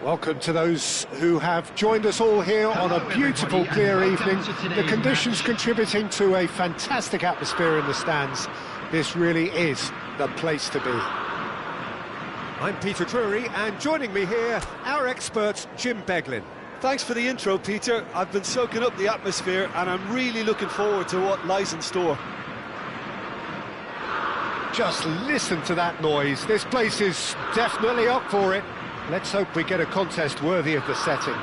Welcome to those who have joined us all here on a beautiful, clear evening. The conditions contributing to a fantastic atmosphere in the stands. This really is the place to be. I'm Peter Drury, and joining me here, our expert, Jim Beglin. Thanks for the intro, Peter. I've been soaking up the atmosphere, and I'm really looking forward to what lies in store. Just listen to that noise. This place is definitely up for it. Let's hope we get a contest worthy of the setting.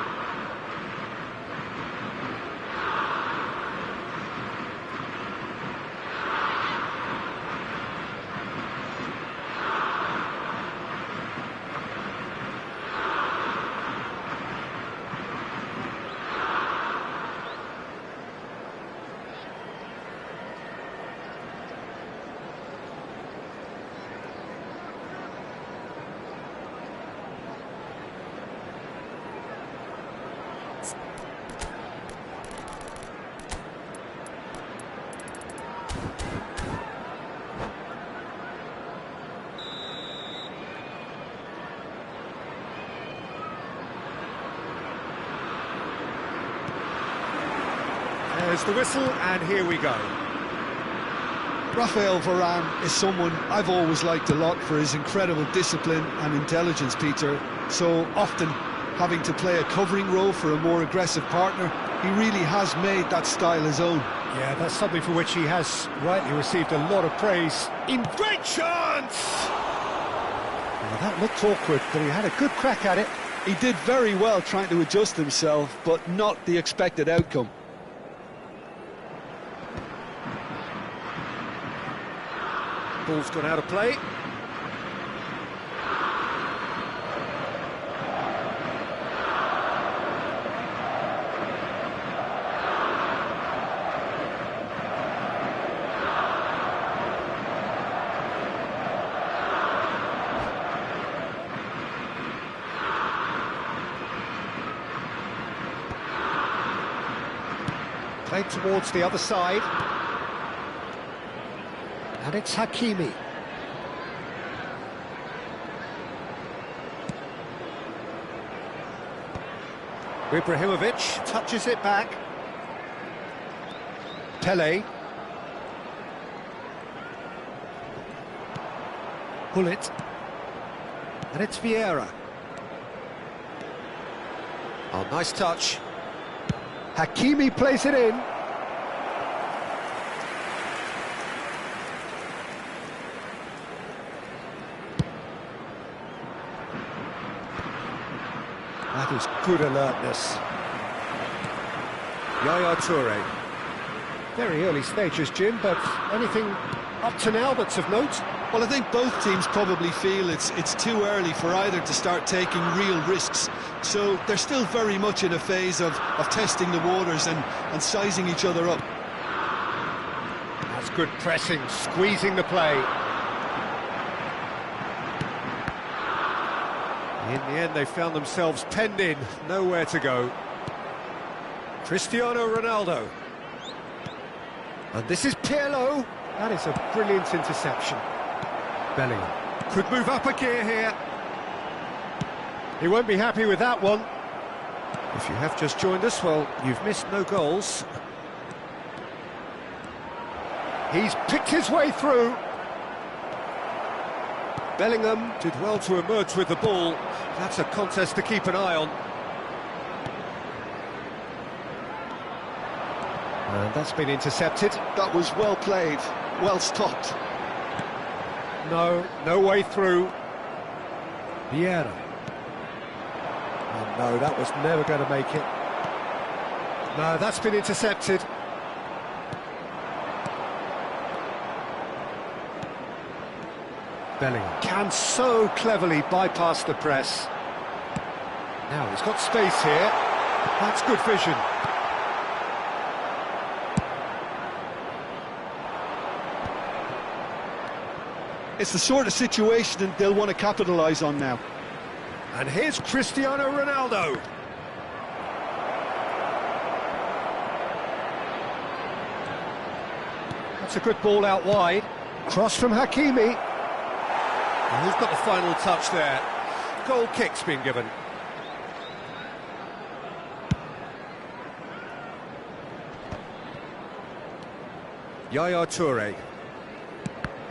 There's the whistle, and here we go. Raphael Varane is someone I've always liked a lot for his incredible discipline and intelligence, Peter. So often having to play a covering role for a more aggressive partner, he really has made that style his own. Yeah, that's something for which he has rightly received a lot of praise. In great chance! Well, that looked awkward, but he had a good crack at it. He did very well trying to adjust himself, but not the expected outcome. Ball's gone out of play. Played towards the other side. And it's Hakimi. Ibrahimovic touches it back. Pele. Gullit. And it's Vieira. Oh, nice touch. Hakimi plays it in. That is good alertness. Yaya Toure. Very early stages, Jim, but anything up to now that's of note? Well, I think both teams probably feel it's too early for either to start taking real risks. So they're still very much in a phase of testing the waters and sizing each other up. That's good pressing, squeezing the play. In the end, they found themselves penned in, nowhere to go. Cristiano Ronaldo. And this is Pirlo. That is a brilliant interception. Bellingham could move up a gear here. He won't be happy with that one. If you have just joined us, well, you've missed no goals. He's picked his way through. Bellingham did well to emerge with the ball. That's a contest to keep an eye on. And that's been intercepted. That was well played, well stopped. No way through. Vieira. Oh no, that was never going to make it. No, that's been intercepted. Bellingham can so cleverly bypass the press. Now he's got space here. That's good vision. It's the sort of situation they'll want to capitalise on now. And here's Cristiano Ronaldo. That's a good ball out wide. Cross from Hakimi. And who's got the final touch there? Goal kick's been given. Yaya Toure.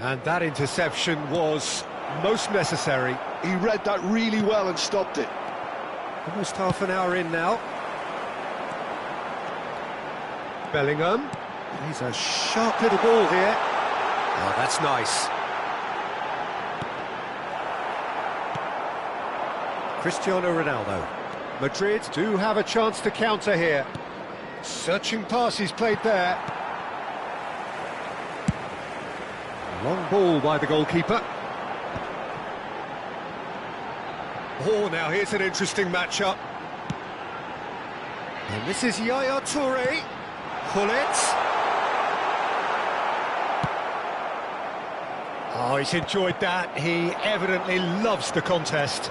And that interception was most necessary. He read that really well and stopped it. Almost half an hour in now. Bellingham. He's a sharp little ball here. Oh, that's nice. Cristiano Ronaldo. Madrid do have a chance to counter here. Searching pass he's played there. Long ball by the goalkeeper. Oh, now here's an interesting matchup. And this is Yaya Toure. Gullit. Oh, he's enjoyed that. He evidently loves the contest.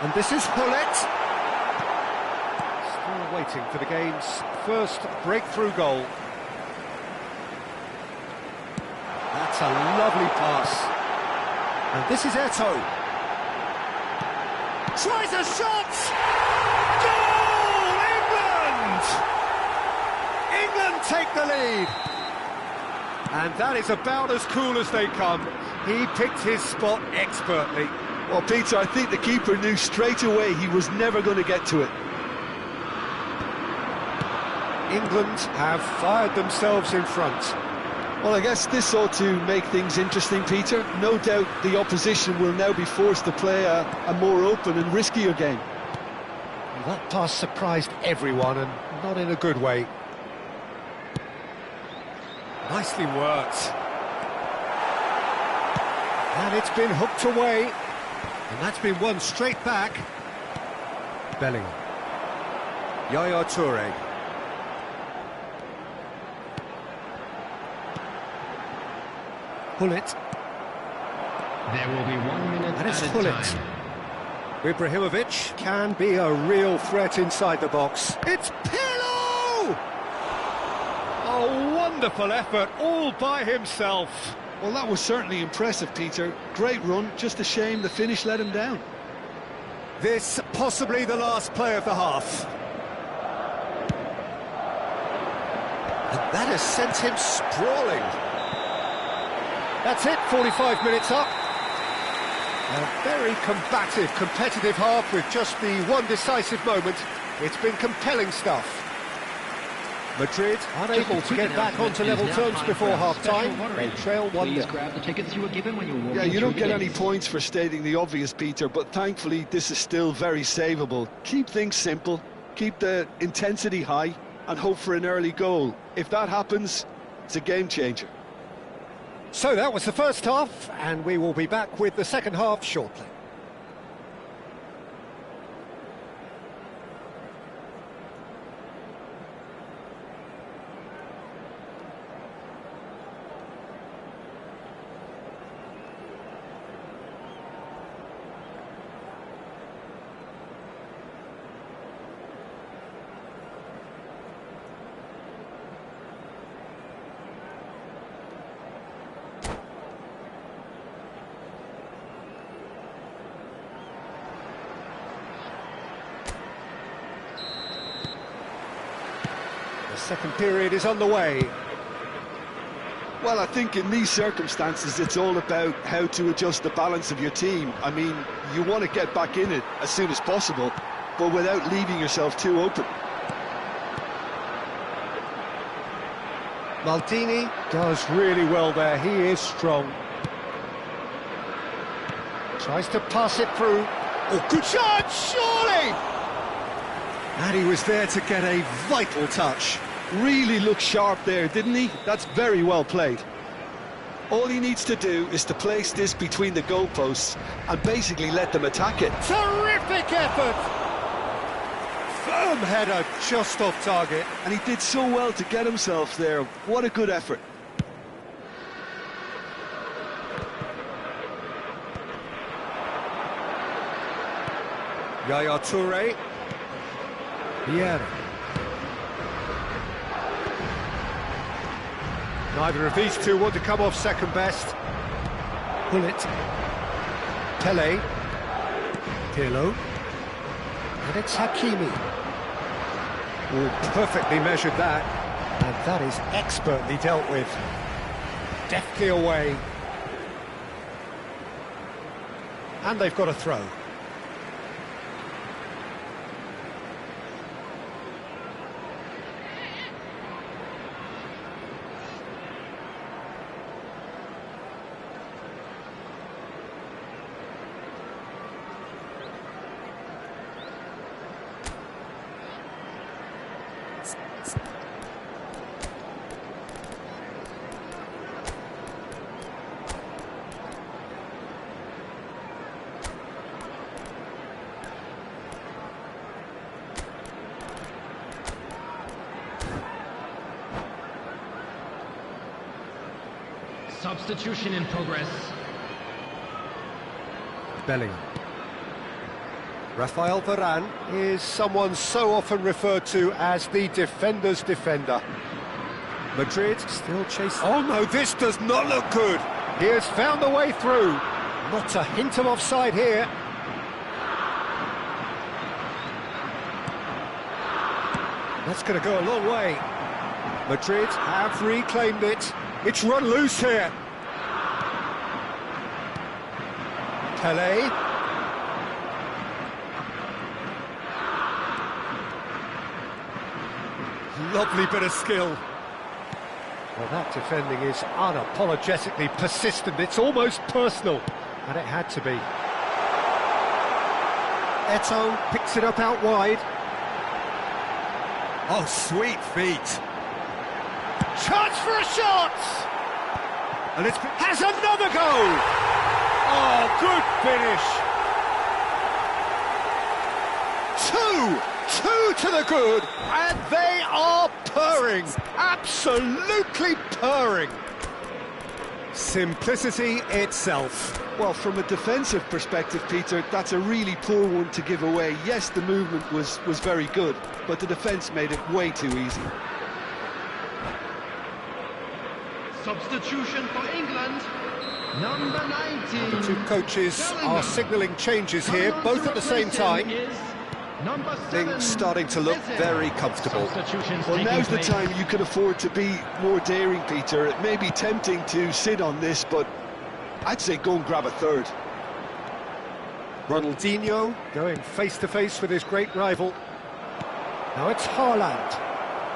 And this is Gullit. Still waiting for the game's first breakthrough goal. That's a lovely pass. And this is Eto'o. Tries a shot! Goal! England! England take the lead. And that is about as cool as they come. He picked his spot expertly. Well, Peter, I think the keeper knew straight away he was never going to get to it. England have fired themselves in front. Well, I guess this ought to make things interesting, Peter. No doubt the opposition will now be forced to play a more open and riskier game. Well, that pass surprised everyone, and not in a good way. Nicely worked. And it's been hooked away. And that's been won straight back. Bellingham. Yaya Toure. Gullit. There will be 1 minute And it's added Gullit. time. Ibrahimovic can be a real threat inside the box. It's Pirlo! A wonderful effort all by himself. Well, that was certainly impressive, Peter. Great run, just a shame the finish let him down. This possibly the last play of the half. And that has sent him sprawling. That's it, 45 minutes up. A very combative, competitive half with just the one decisive moment. It's been compelling stuff. Madrid unable to get back onto level terms before half-time. They trail 1-0. Please grab the tickets you were given when you were walking Yeah, you don't through get the any gates. points for stating the obvious, Peter, but thankfully this is still very savable. Keep things simple, keep the intensity high, and hope for an early goal. If that happens, it's a game changer. So that was the first half, and we will be back with the second half shortly. The second period is underway. Well, I think in these circumstances it's all about how to adjust the balance of your team. I mean, you want to get back in it as soon as possible, but without leaving yourself too open. Maldini does really well there, he is strong. Tries to pass it through. Oh, good shot, surely! And he was there to get a vital touch. Really looked sharp there, didn't he? That's very well played. All he needs to do is to place this between the goalposts and basically let them attack it. Terrific effort! Firm header just off target. And he did so well to get himself there. What a good effort. Yaya Toure. Vieira. Neither of these two want to come off second best. Gullit. Pele. Pirlo. And it's Hakimi. Oh, perfectly measured that. And That is expertly dealt with. Deftly away. And they've got a throw. Substitution in progress. Bellingham. Rafael Varane is someone so often referred to as the defender's defender. Madrid still chasing. Oh no, this does not look good. He has found a way through. Not a hint of offside here. That's going to go a long way. Madrid have reclaimed it. It's run loose here. Pelé. Lovely bit of skill. Well, that defending is unapologetically persistent. It's almost personal, and it had to be. Eto'o picks it up out wide. Oh, sweet feet. Chance for a shot! And it's has another goal! Oh, good finish! Two to the good, and they are purring, absolutely purring. Simplicity itself. Well, from a defensive perspective, Peter, that's a really poor one to give away. Yes, the movement was very good, but the defence made it way too easy. Substitution for England. Number 19. The two coaches are signalling changes here, both at the same time. Things starting to look very comfortable. Well, now's the time you can afford to be more daring, Peter. It may be tempting to sit on this, but I'd say go and grab a third. Ronaldinho going face-to-face with his great rival. Now it's Haaland.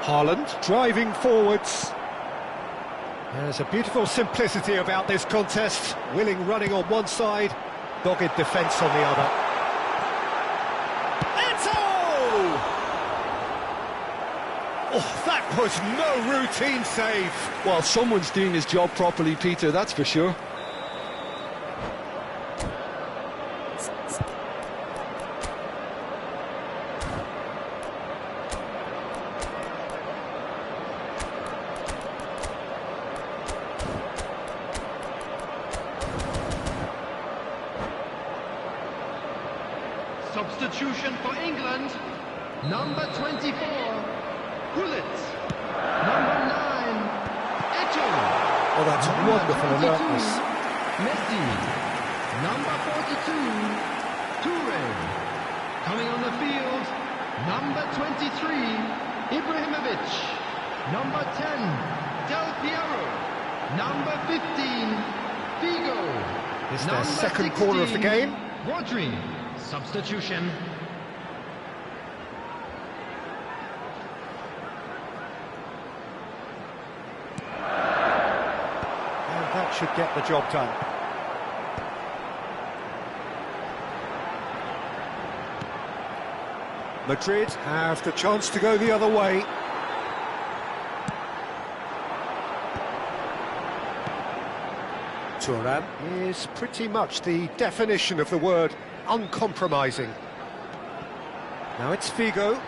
Haaland driving forwards. There's a beautiful simplicity about this contest. Willing running on one side, dogged defence on the other. Oh, that was no routine save. Well, someone's doing his job properly, Peter, that's for sure. Substitution for England. Number 24. Gullit. Number 9, Eto'o. Oh, that's Number wonderful 22, alertness. Messi. Number 42, Toure. Coming on the field, number 23, Ibrahimovic. Number 10, Del Piero. Number 15, Figo. It's their Number second 16, corner of the game. Rodri. Substitution. That should get the job done. Madrid have the chance to go the other way. Thuram is pretty much the definition of the word uncompromising. Now it's Figo.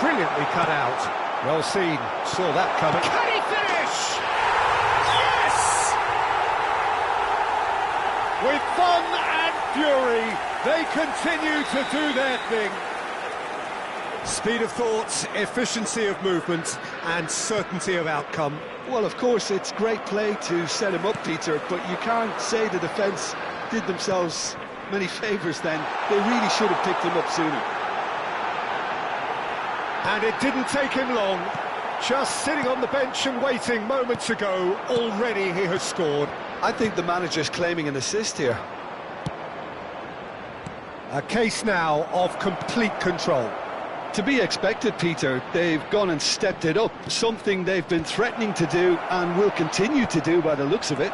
Brilliantly cut out. Well seen. Saw that coming. Can he finish? Yes! With fun and fury, they continue to do their thing. Speed of thought, efficiency of movement, and certainty of outcome. Well, of course, it's great play to set him up, Peter, but you can't say the defence did themselves many favours then. They really should have picked him up sooner. And it didn't take him long. Just sitting on the bench and waiting moments ago, already he has scored. I think the manager's claiming an assist here. A case now of complete control. To be expected, Peter. They've gone and stepped it up, something they've been threatening to do and will continue to do by the looks of it.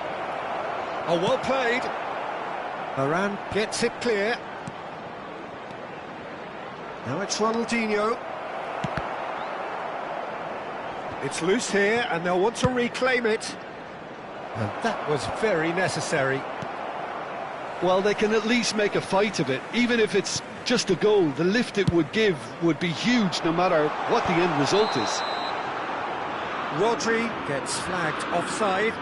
Oh, well played. Varane gets it clear. Now it's Ronaldinho. It's loose here, and they'll want to reclaim it. And that was very necessary. Well, they can at least make a fight of it, even if it's just a goal. The lift it would give would be huge, no matter what the end result is. Rodri gets flagged offside.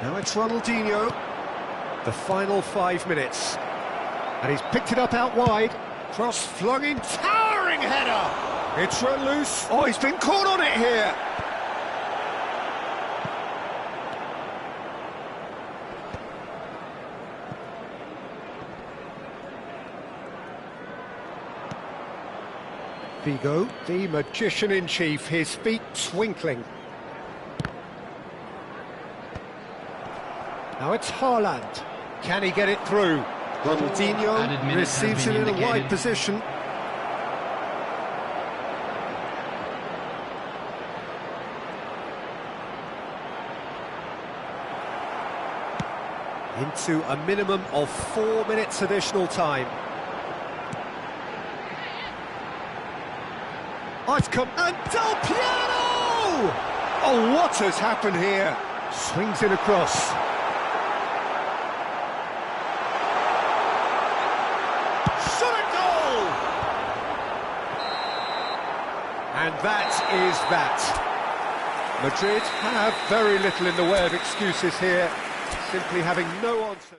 Now it's Ronaldinho. The final 5 minutes. And he's picked it up out wide. Cross flung in, towering header! It's run loose. Oh, he's been caught on it here. Figo, the magician-in-chief, his feet twinkling. Now it's Haaland. Can he get it through? Ronaldinho receives it in a wide position. Into a minimum of 4 minutes additional time. Oh, it's come... And Del Piero! Oh, what has happened here? Swings it across. And that is that. Madrid have very little in the way of excuses here, simply having no answer.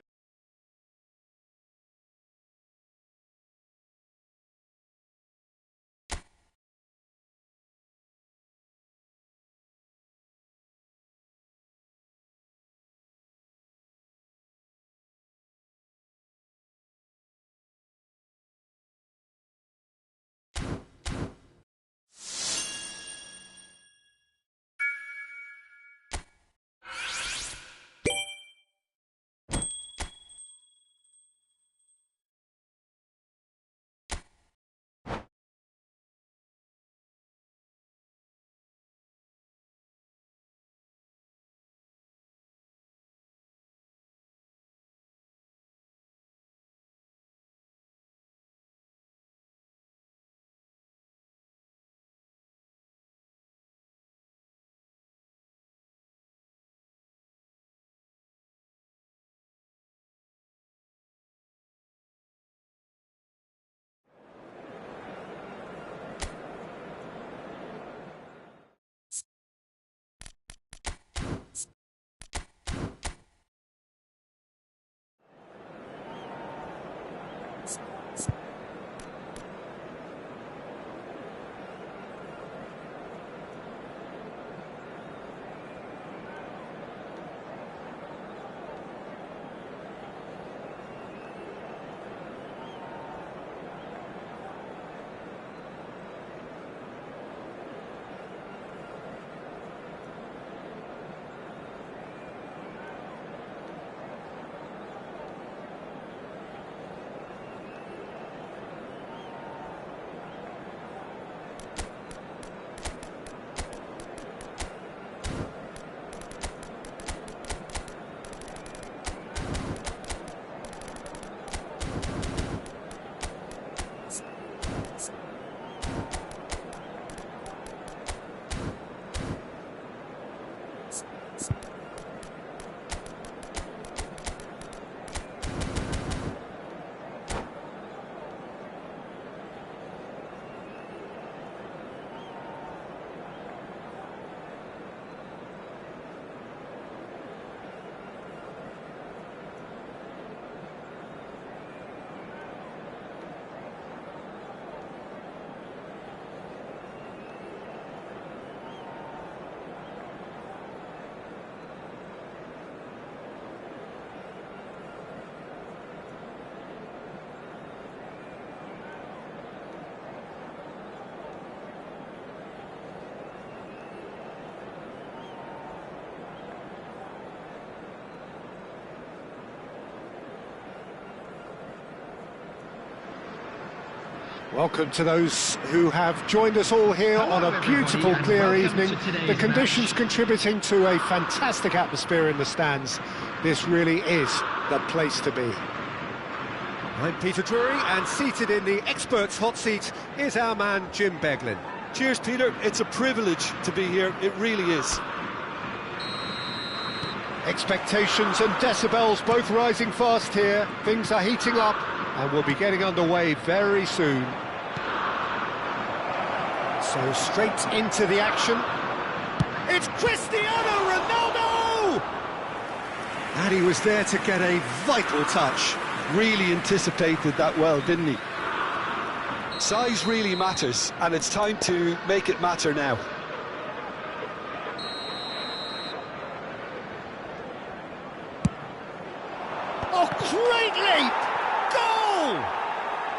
Welcome to those who have joined us all here on a beautiful, clear evening. The conditions contributing to a fantastic atmosphere in the stands. This really is the place to be. I'm Peter Drury, and seated in the experts' hot seat is our man Jim Beglin. Cheers, Peter. It's a privilege to be here. It really is. Expectations and decibels both rising fast here. Things are heating up, and we'll be getting underway very soon. So straight into the action. It's Cristiano Ronaldo! And he was there to get a vital touch. Really anticipated that well, didn't he? Size really matters, and it's time to make it matter now. Oh, great leap! Goal!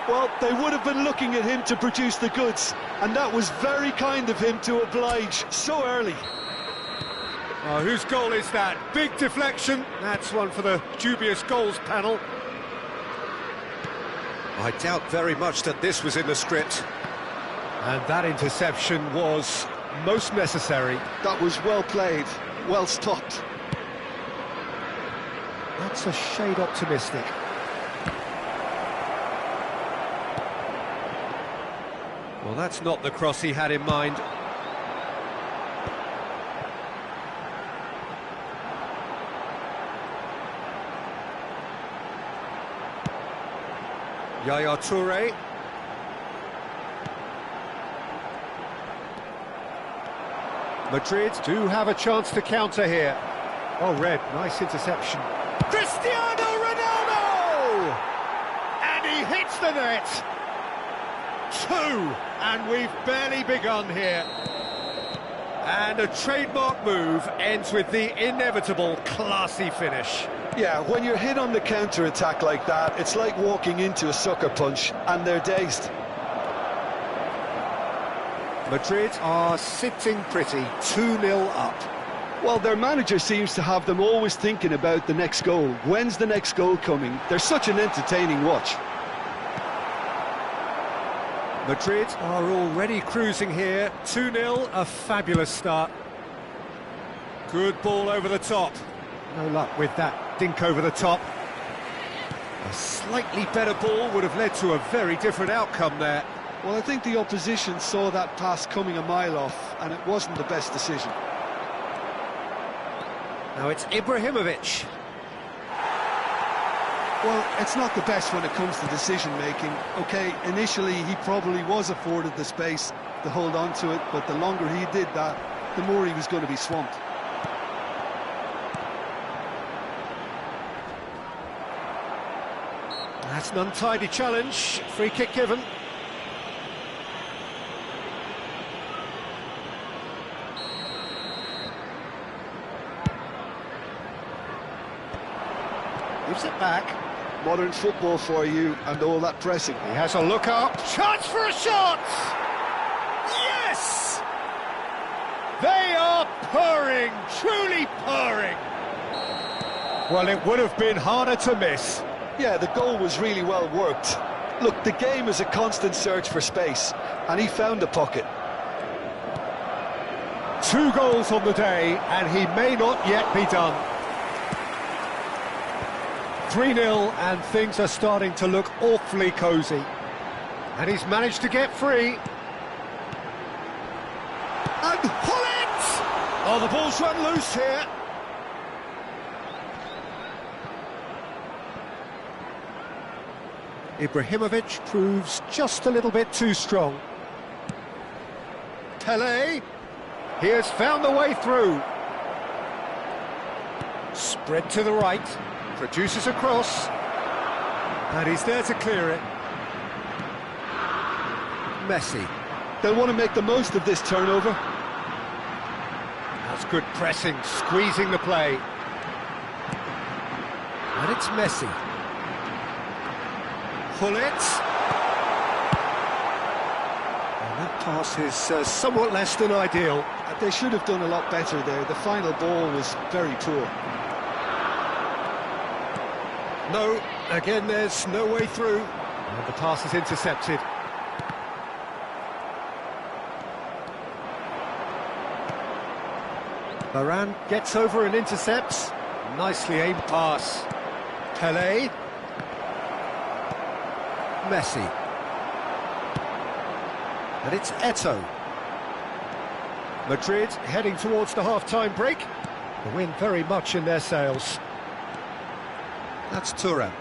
Well, they would have been looking at him to produce the goods, and that was very kind of him to oblige so early. Oh, whose goal is that? Big deflection. That's one for the dubious goals panel. I doubt very much that this was in the script. And that interception was most necessary. That was well played, well stopped. That's a shade optimistic. Well, that's not the cross he had in mind. Yaya Toure. Madrid do have a chance to counter here. Oh, Red, nice interception. Cristiano Ronaldo! And he hits the net. 2, and we've barely begun here. And a trademark move ends with the inevitable classy finish. Yeah, when you're hit on the counter-attack like that, it's like walking into a sucker punch, and they're dazed. Madrid are sitting pretty, 2-0 up. Well, their manager seems to have them always thinking about the next goal. When's the next goal coming? They're such an entertaining watch. Madrid are already cruising here, 2-0, a fabulous start. Good ball over the top. No luck with that dink over the top. A slightly better ball would have led to a very different outcome there. Well, I think the opposition saw that pass coming a mile off, and it wasn't the best decision. Now it's Ibrahimovic. Well, it's not the best when it comes to decision-making. OK, initially he probably was afforded the space to hold on to it, but the longer he did that, the more he was going to be swamped. That's an untidy challenge. Free kick given. Gives it back. Modern football for you, and all that pressing. He has a look up. Chance for a shot! Yes! They are purring, truly purring. Well, it would have been harder to miss. Yeah, the goal was really well worked. Look, the game is a constant search for space, and he found the pocket. 2 goals on the day, and he may not yet be done. 3-0, and things are starting to look awfully cosy. And he's managed to get free. And pull it! Oh, the ball's run loose here. Ibrahimovic proves just a little bit too strong. Pelé, he has found the way through. Spread to the right, produces a cross, and he's there to clear it. Messi. They'll want to make the most of this turnover. That's good pressing, squeezing the play. And it's Messi. Pull it. And that pass is somewhat less than ideal. They should have done a lot better there. The final ball was very poor. No, again there's no way through. And the pass is intercepted. Varane gets over and intercepts. Nicely aimed pass. Pelé. Messi. And it's Eto'o. Madrid heading towards the half-time break. The wind very much in their sails. That's Thuram.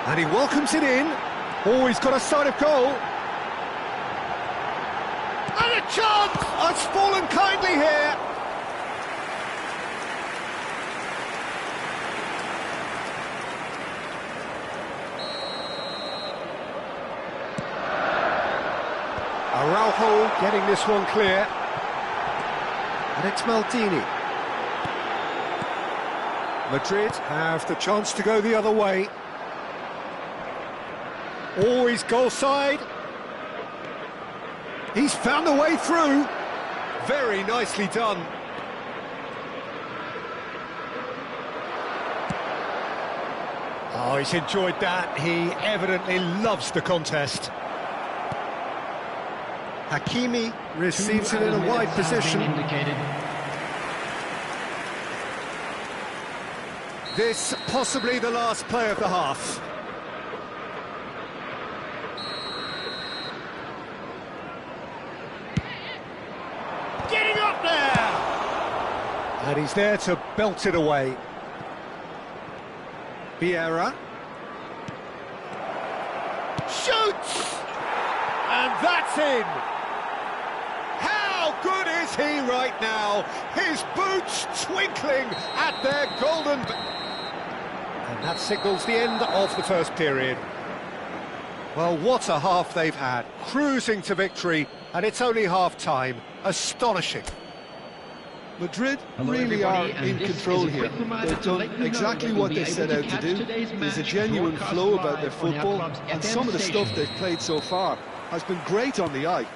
And he welcomes it in. Oh, he's got a sight of goal. And a chance! It's fallen kindly here. Araujo getting this one clear. And it's Maldini. Madrid have the chance to go the other way. Oh, he's goal side. He's found a way through. Very nicely done. Oh, he's enjoyed that. He evidently loves the contest. Hakimi receives it in a wide position. This possibly the last play of the half. Getting up there! And he's there to belt it away. Vieira. Shoots! And that's in! How good is he right now? His boots twinkling at their golden... And that signals the end of the first period. Well, what a half they've had. Cruising to victory, and it's only half-time. Astonishing. Madrid really are in control here. They've done exactly what they set out to do. There's a genuine flow about their football, and some of the stuff they've played so far has been great on the eye.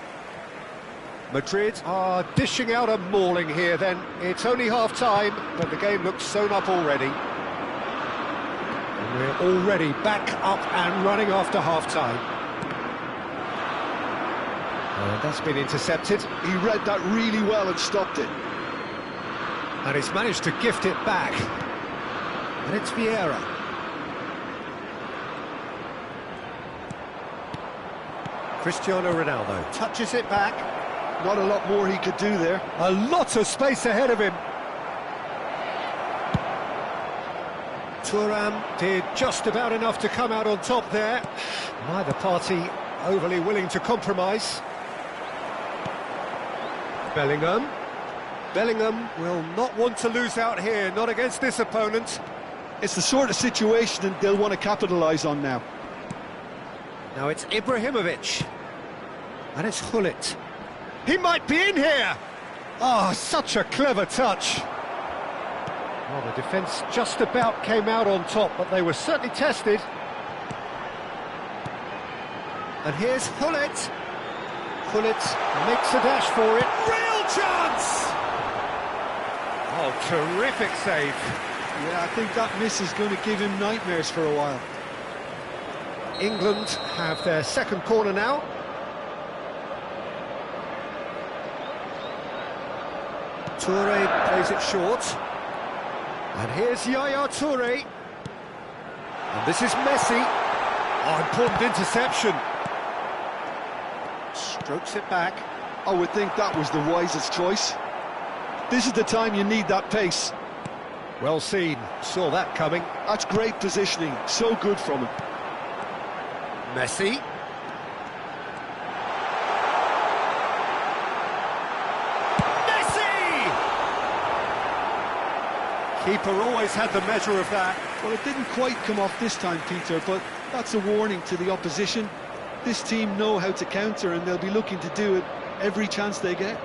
Madrid are dishing out a mauling here then. It's only half-time, but the game looks sewn up already. And we're already back up and running after half-time. That's been intercepted. He read that really well and stopped it. And he's managed to gift it back. And it's Vieira. Cristiano Ronaldo touches it back. Not a lot more he could do there. A lot of space ahead of him. Thuram did just about enough to come out on top there. Neither party overly willing to compromise. Bellingham. Bellingham will not want to lose out here, not against this opponent. It's the sort of situation that they'll want to capitalise on now. Now it's Ibrahimovic. And it's Gullit. He might be in here! Oh, such a clever touch. Well, the defence just about came out on top, but they were certainly tested. And here's Gullit. Gullit makes a dash for it. Real chance! Oh, terrific save. Yeah, I think that miss is going to give him nightmares for a while. England have their second corner now. Toure plays it short. And here's Yaya Toure. And this is Messi. Oh, important interception. Strokes it back. I would think that was the wisest choice. This is the time you need that pace. Well seen. Saw that coming. That's great positioning. So good from him. Messi. Keeper always had the measure of that. Well, it didn't quite come off this time, Peter, but that's a warning to the opposition. This team know how to counter, and they'll be looking to do it every chance they get.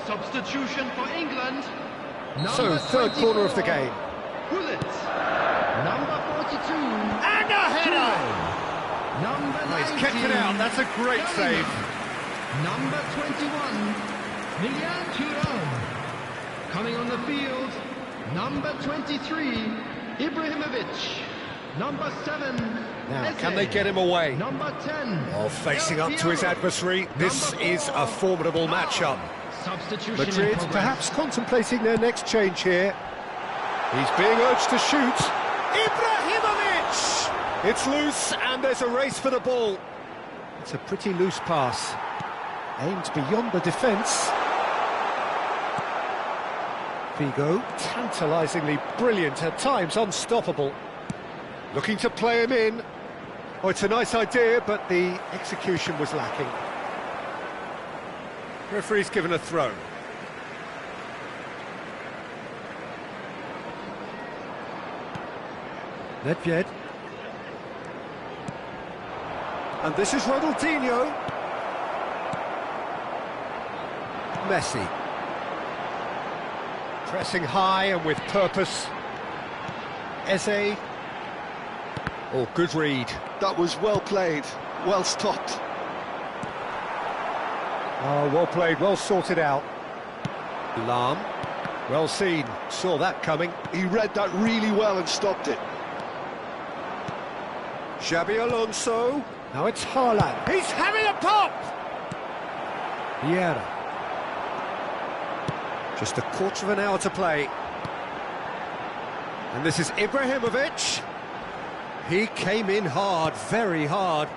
Substitution for England. So, Number third corner of the 24, game. Gullit. Number 42. And a header! Toure. Number 19. He's kicked it out, that's a great Bellingham. save. Number 21, Lilian Thuram. Coming on the field, number 23, Ibrahimovic. Number 7, Now, Eze. can they get him away? Number 10, Oh, facing up to his Del Piero. adversary, this Number is 4, a formidable matchup. Substitution in Madrid progress. perhaps contemplating their next change here. He's being urged to shoot. Ibrahimovic! It's loose and there's a race for the ball. It's a pretty loose pass. Aimed beyond the defence. Figo, tantalisingly brilliant, at times unstoppable. Looking to play him in. Oh, it's a nice idea, but the execution was lacking. Referee's given a throw. Nedved. And this is Ronaldinho. Messi. Pressing high and with purpose. Eze. Oh, good read. That was well played, well stopped. Oh, well played, well sorted out. Lahm. Well seen, saw that coming. He read that really well and stopped it. Xabi Alonso. Now it's Haaland. He's having a pop! Vieira. Just a quarter of an hour to play. And this is Ibrahimovic. He came in hard, very hard.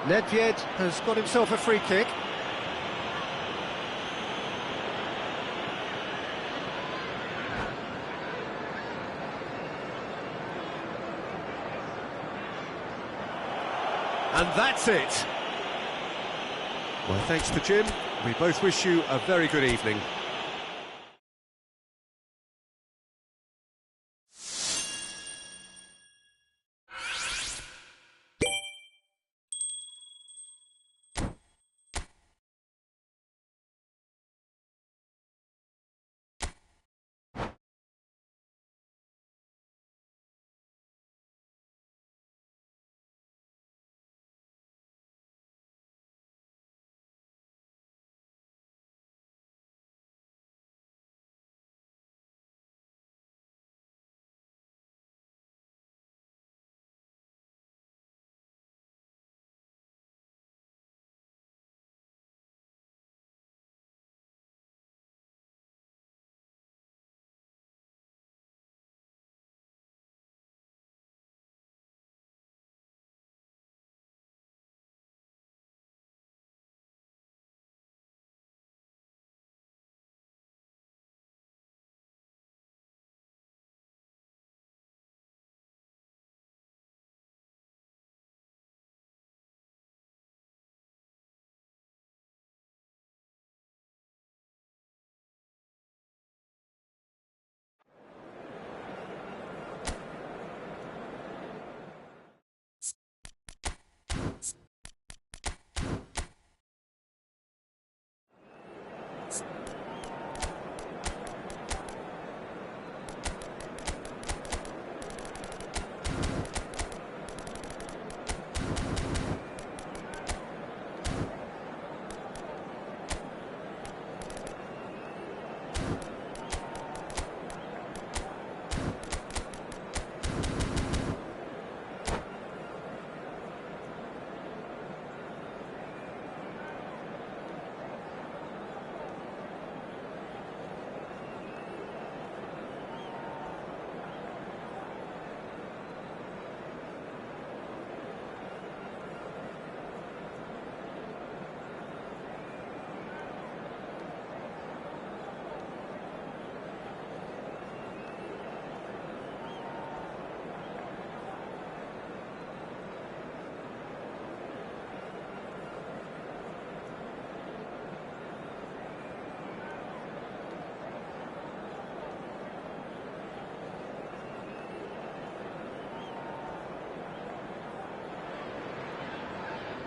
Nedved has got himself a free kick. And that's it. Well, thanks to Jim. We both wish you a very good evening.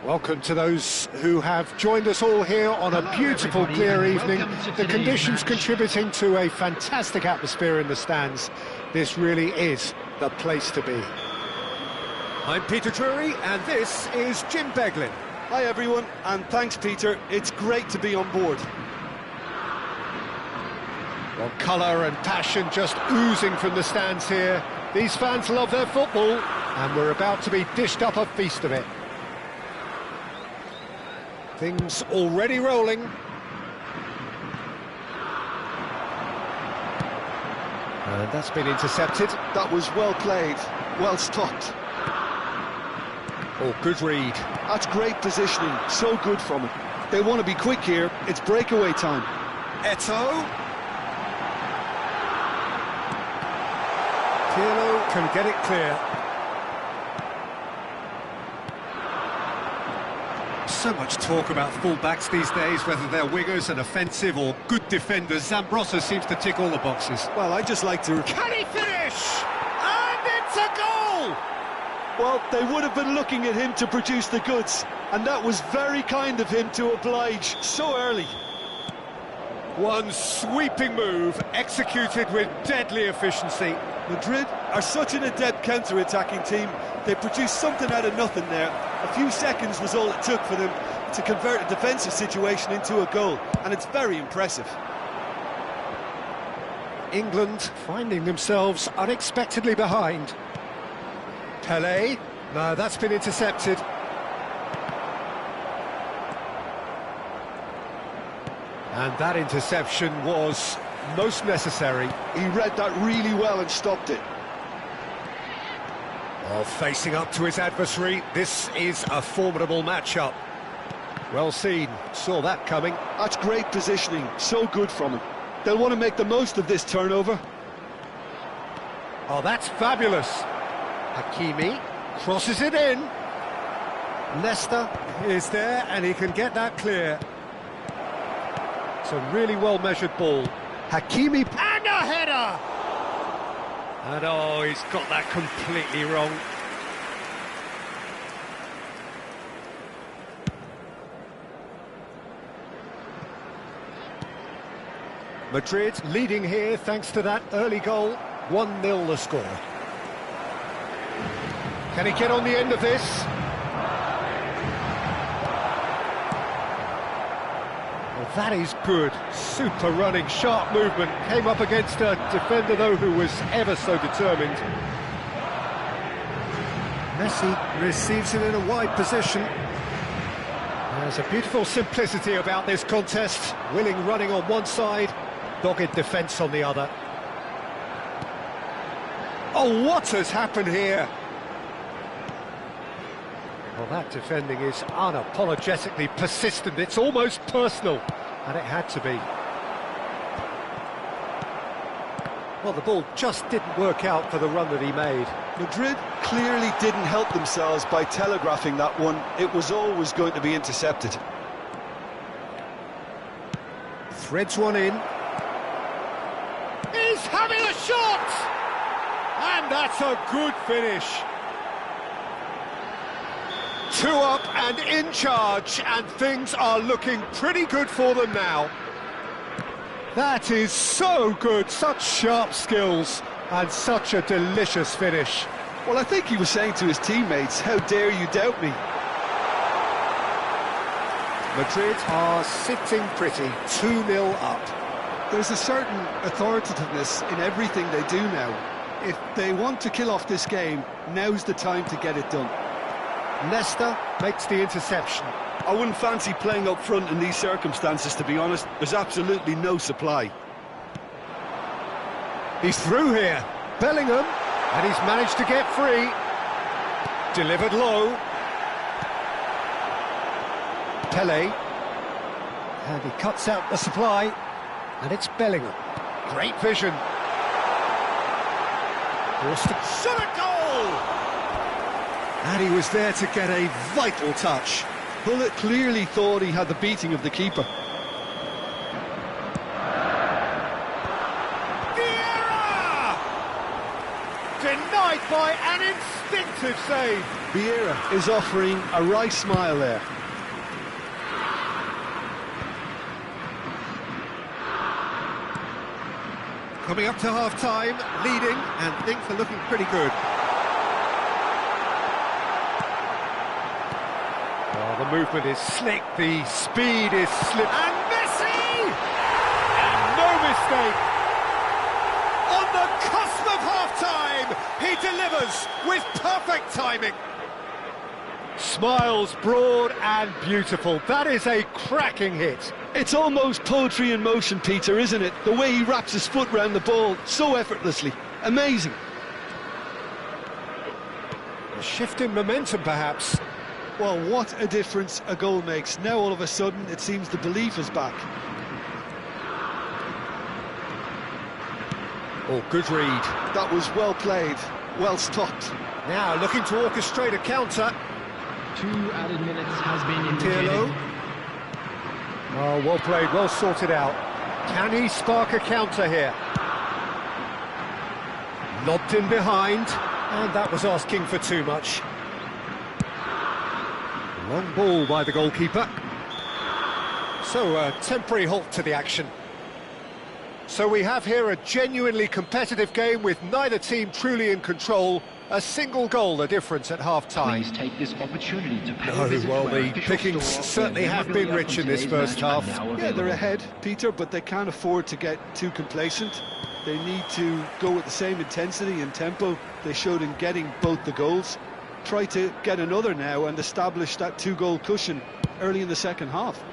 Welcome to those who have joined us all here on a beautiful, clear evening. The conditions contributing to a fantastic atmosphere in the stands. This really is the place to be. I'm Peter Drury, and this is Jim Beglin. Hi everyone, and thanks Peter. It's great to be on board. Well, colour and passion just oozing from the stands here. These fans love their football, and we're about to be dished up a feast of it. Things already rolling. And that's been intercepted. That was well played, well stopped. Oh, good read. That's great positioning, so good from it. They want to be quick here, it's breakaway time. Eto'o. Pirlo can get it clear. So much talk about full-backs these days, whether they're wingers and offensive or good defenders. Zambrotta seems to tick all the boxes. Well, I just like to... Can he finish? And it's a goal! Well, they would have been looking at him to produce the goods, and that was very kind of him to oblige so early. One sweeping move, executed with deadly efficiency. Madrid are such an adept counter-attacking team. They produced something out of nothing there. A few seconds was all it took for them to convert a defensive situation into a goal, and it's very impressive. England finding themselves unexpectedly behind. Pelé, no, that's been intercepted. And that interception was most necessary. He read that really well and stopped it. Oh, facing up to his adversary, this is a formidable matchup. Well seen, saw that coming. That's great positioning, so good from him. They'll want to make the most of this turnover. Oh, that's fabulous. Hakimi crosses it in. Nesta is there, and he can get that clear. It's a really well-measured ball. Hakimi, and a header! And oh, he's got that completely wrong. Madrid leading here thanks to that early goal. 1-0 the score. Can he get on the end of this? Well, that is good. Super running, sharp movement. Came up against a defender, though, who was ever so determined. Messi receives it in a wide position. There's a beautiful simplicity about this contest. Willing running on one side, dogged defence on the other. Oh, what has happened here? Well, that defending is unapologetically persistent. It's almost personal, and it had to be. Well, the ball just didn't work out for the run that he made. Madrid clearly didn't help themselves by telegraphing that one. It was always going to be intercepted. Threads one in. He's having a shot! And that's a good finish. 2 up and in charge, and things are looking pretty good for them now. That is so good, such sharp skills, and such a delicious finish. Well, I think he was saying to his teammates, how dare you doubt me? Madrid are sitting pretty, 2-0 up. There's a certain authoritativeness in everything they do now. If they want to kill off this game, now's the time to get it done. Nesta makes the interception. I wouldn't fancy playing up front in these circumstances, to be honest. There's absolutely no supply. He's through here. Bellingham, and he's managed to get free. Delivered low. Pelé, and he cuts out the supply, and it's Bellingham. Great vision. Shot a goal! And he was there to get a vital touch. Bullet clearly thought he had the beating of the keeper. Vieira! Denied by an instinctive save. Vieira is offering a wry smile there. Coming up to half-time, leading, and things are looking pretty good. Oh, the movement is slick, the speed is slip. And Messi! And no mistake. On the cusp of half-time, he delivers with perfect timing. Smiles broad and beautiful. That is a cracking hit. It's almost poetry in motion, Peter, isn't it? The way he wraps his foot round the ball so effortlessly. Amazing. A shift in momentum, perhaps. Well, what a difference a goal makes. Now, all of a sudden, it seems the belief is back. Oh, good read. That was well played, well stopped. Now looking to orchestrate a counter. 2 added minutes has been indicated. Pirlo. Oh, well played, well sorted out. Can he spark a counter here? Lobbed in behind, and that was asking for too much. Long ball by the goalkeeper. So a temporary halt to the action. So we have here a genuinely competitive game with neither team truly in control. A single goal the difference at half-time. Please take this opportunity to pay Oh, a visit well, to our the official pickings store certainly where have regularly been rich up in this today's first match are half. now Yeah, they're available. ahead, Peter, but they can't afford to get too complacent. They need to go with the same intensity and tempo they showed in getting both the goals. Try to get another now and establish that 2-goal cushion early in the second half.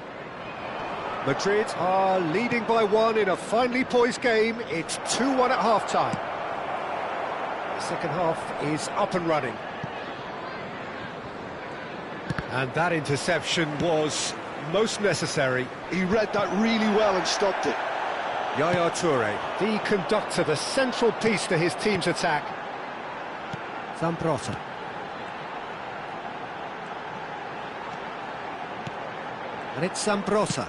Madrid are leading by 1 in a finely poised game. It's 2-1 at half-time. The second half is up and running. And that interception was most necessary. He read that really well and stopped it. Yaya Toure, the conductor, the central piece to his team's attack. Zambrotta. And it's Zambrotta.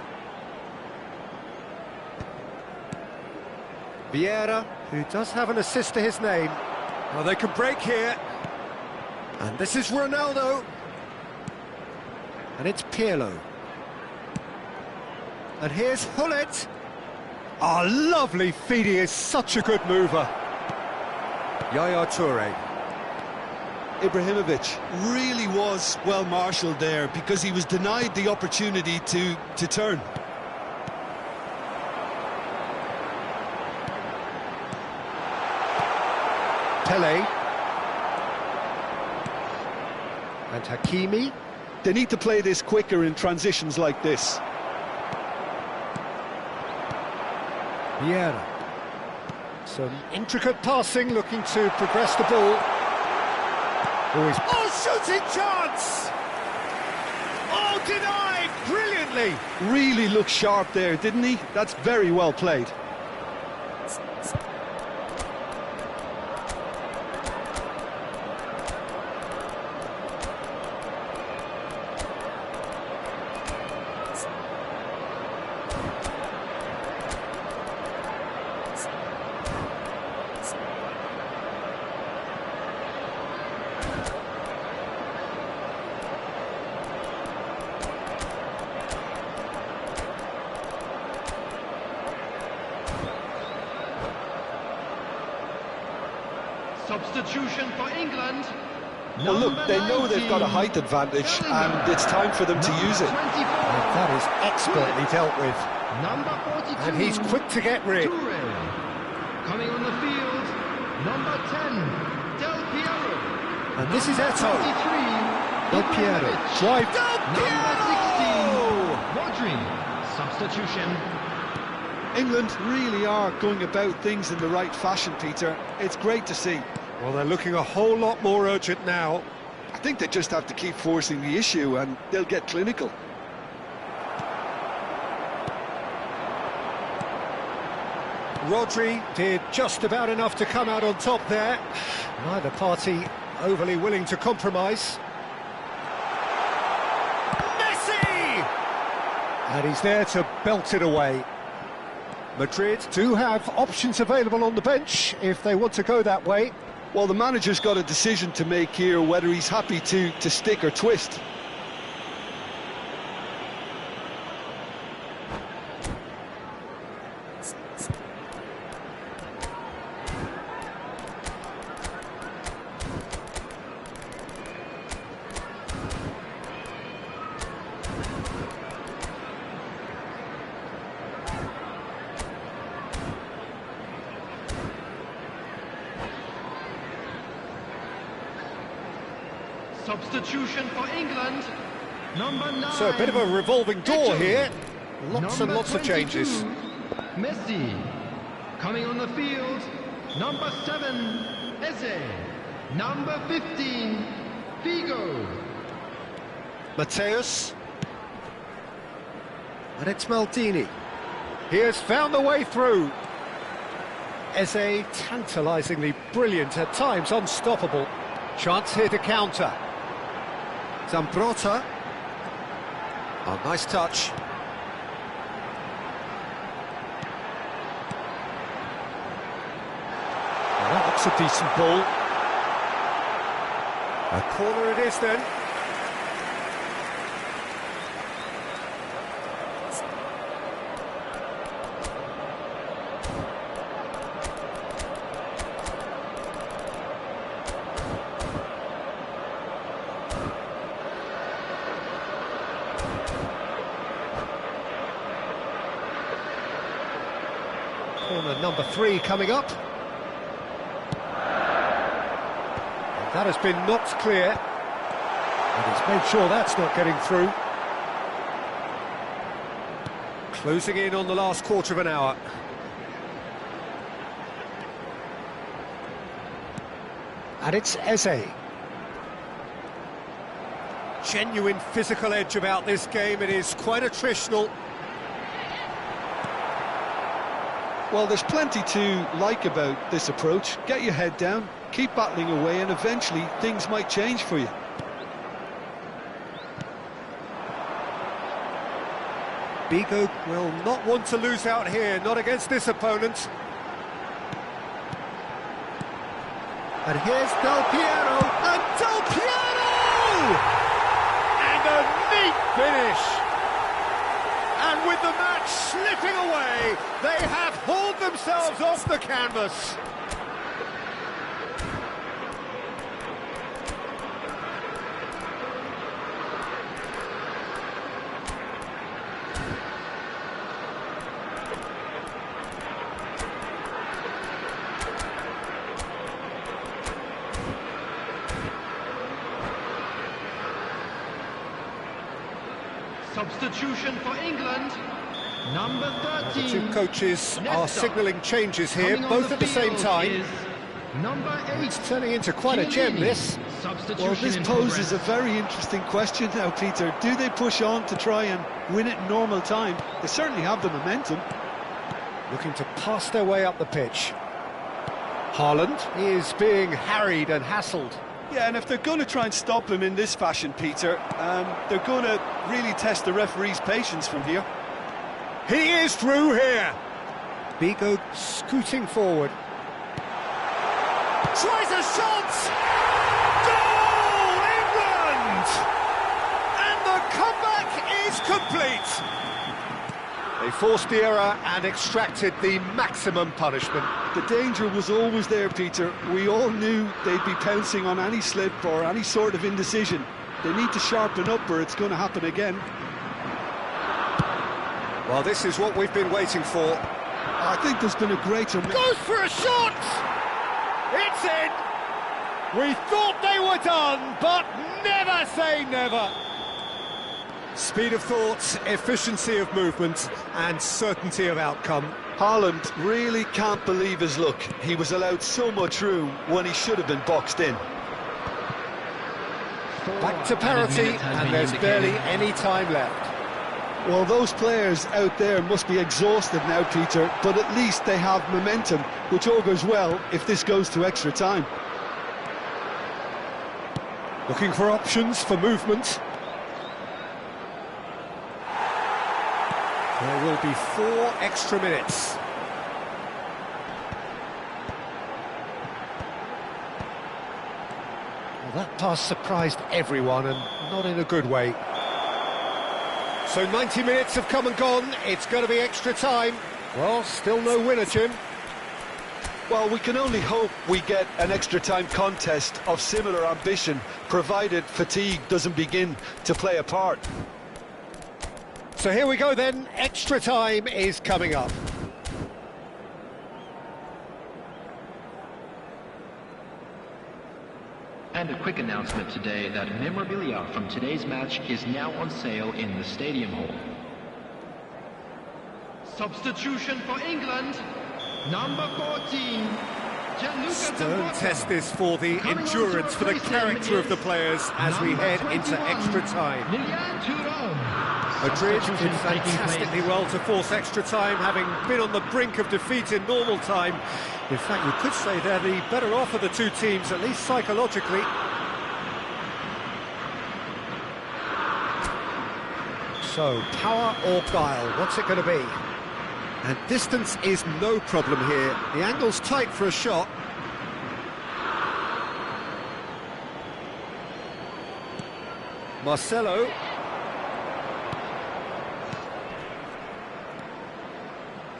Vieira, who does have an assist to his name. Well, they can break here. And this is Ronaldo. And it's Pirlo. And here's Hullet. Oh, lovely feed, he is such a good mover. Yaya Toure. Ibrahimovic really was well marshalled there because he was denied the opportunity to turn. Pele. And Hakimi. They need to play this quicker in transitions like this. Vieira. Some intricate passing, looking to progress the ball. Shooting chance! Oh, denied brilliantly! Really looked sharp there, didn't he? That's very well played. Substitution for England. Well, look, they know they've got a height advantage, and it's time for them to use it. That is expertly dealt with. Number 42. And he's quick to get rid. Toure. Coming on the field, number 10, Del Piero. And this is Eto'o. 23, Del Piero. Ibrahimovic. Drive. Number 16, Rodri. Substitution. England really are going about things in the right fashion, Peter. It's great to see. Well, they're looking a whole lot more urgent now. I think they just have to keep forcing the issue and they'll get clinical. Rodri did just about enough to come out on top there. Neither party overly willing to compromise. Messi! And he's there to belt it away. Madrid do have options available on the bench if they want to go that way. Well, the manager's got a decision to make here, whether he's happy to stick or twist. Substitution for England, number 9. So a bit of a revolving door here. Lots Number and lots of 22, changes. Messi. Coming on the field, number 7, Eze. Number 15, Figo. Mateus. And it's Maldini. He has found the way through. Eze, tantalisingly brilliant, at times unstoppable. Chance here to counter. Zambrotta. Oh, nice touch. Well, that looks a decent ball. A corner it is then. Corner number 3 coming up. And that has been knocked clear. And he's made sure that's not getting through. Closing in on the last quarter of an hour. And it's Eze. Genuine physical edge about this game. It is quite attritional. Well, there's plenty to like about this approach. Get your head down, keep battling away, and eventually things might change for you. Figo will not want to lose out here, not against this opponent. And here's Del Piero, and Del Piero! And a neat finish! And with the match slipping away, they have hauled themselves off the canvas. Substitution for England, number 13. The two coaches are signalling changes here, Coming on both at the same field time. is number 8. It's turning into quite a gem, this. Substitution Well, this in poses a progress. very interesting question now, Peter. Do they push on to try and win it in normal time? They certainly have the momentum. Looking to pass their way up the pitch. Haaland is being harried and hassled. Yeah, and if they're going to try and stop him in this fashion, Peter, they're going to really test the referee's patience from here. He is through here. Figo scooting forward. Tries a shot! Goal, England! And the comeback is complete. They forced the error and extracted the maximum punishment. The danger was always there, Peter. We all knew they'd be pouncing on any slip or any sort of indecision. They need to sharpen up or it's going to happen again. Well, this is what we've been waiting for. I think there's been a greater... Goes for a shot! It's in! We thought they were done, but never say never. Speed of thought, efficiency of movement, and certainty of outcome. Haaland really can't believe his luck. He was allowed so much room when he should have been boxed in. Back to parity, and there's barely any time left. Well, those players out there must be exhausted now, Peter, but at least they have momentum, which augurs well if this goes to extra time. Looking for options for movement. There will be 4 extra minutes. That pass surprised everyone, and not in a good way. So 90 minutes have come and gone. It's going to be extra time. Well, still no winner, Jim. Well, we can only hope we get an extra-time contest of similar ambition, provided fatigue doesn't begin to play a part. So here we go then, extra time is coming up. And a quick announcement today that memorabilia from today's match is now on sale in the Stadium Hall. Substitution for England, number 14, Gianluca Stone Zambrotta. test this for the Coming on to endurance, for the replace him character of the is players as we number head into 21, extra time. Lilian Thuram. Madrid did Substitution taking fantastically place. well to force extra time, having been on the brink of defeat in normal time. In fact, you could say they're the better off of the two teams, at least psychologically. So, power or guile, what's it going to be? And distance is no problem here. The angle's tight for a shot. Marcelo.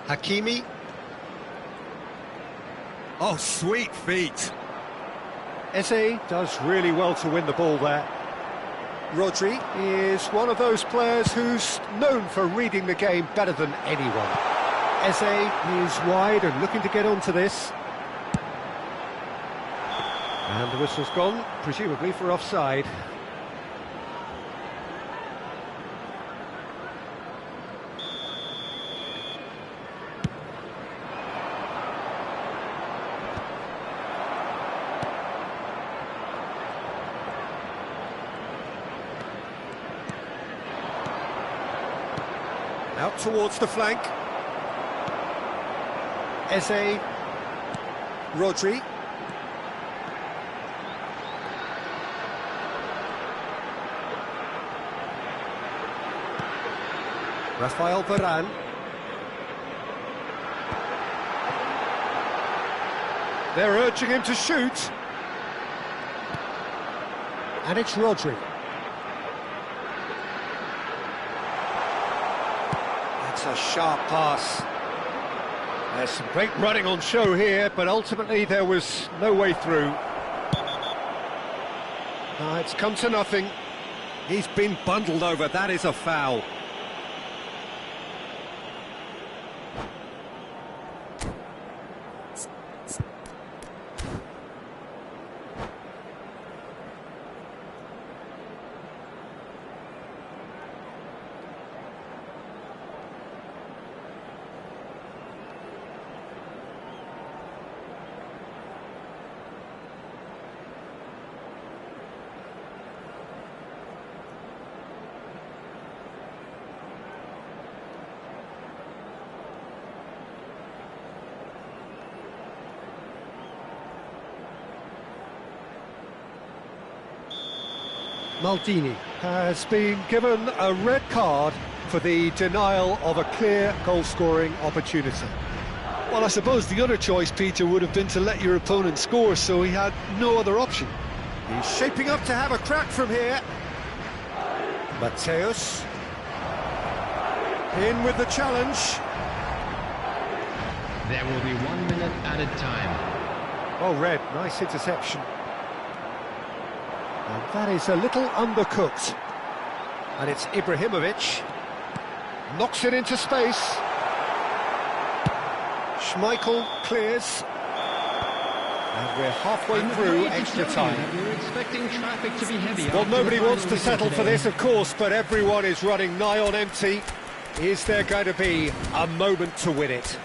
Hakimi. Oh, sweet feet. Eze does really well to win the ball there. Rodri is one of those players who's known for reading the game better than anyone. Eze is wide and looking to get onto this. And the whistle's gone, presumably for offside. Out towards the flank. Eze. Rodri. Rafael Varane. They're urging him to shoot. And it's Rodri. That's a sharp pass. There's some great running on show here, but ultimately there was no way through. It's come to nothing. He's been bundled over. That is a foul. Maldini has been given a red card for the denial of a clear goal-scoring opportunity. Well, I suppose the other choice, Peter, would have been to let your opponent score, so he had no other option. He's shaping up to have a crack from here. Mateus. In with the challenge. There will be 1 minute added time. Oh, red, nice interception. And that is a little undercooked. And it's Ibrahimovic. Knocks it into space. Schmeichel clears. And we're halfway through extra time. We're expecting traffic to be heavy. Well, after nobody the wants final to whistle settle for today. this, of course, but everyone is running nigh on empty. Is there going to be a moment to win it?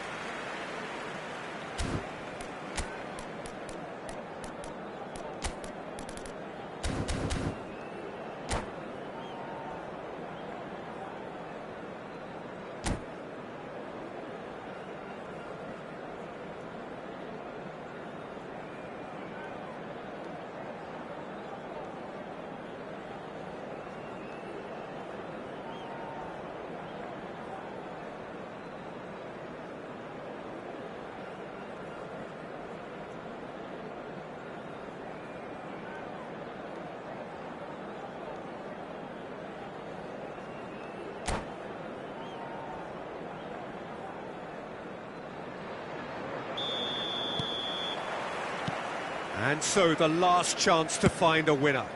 And so the last chance to find a winner.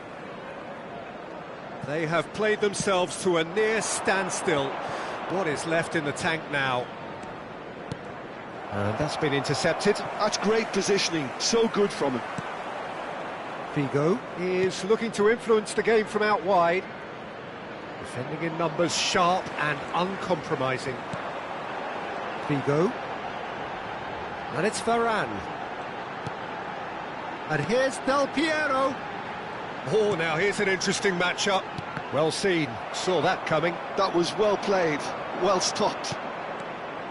They have played themselves to a near standstill. What is left in the tank now? And that's been intercepted. That's great positioning, so good from him. Figo is looking to influence the game from out wide. Defending in numbers, sharp and uncompromising. Figo. And it's Varane. And here's Del Piero. Oh, now here's an interesting matchup. Well seen, saw that coming. That was well played, well stopped.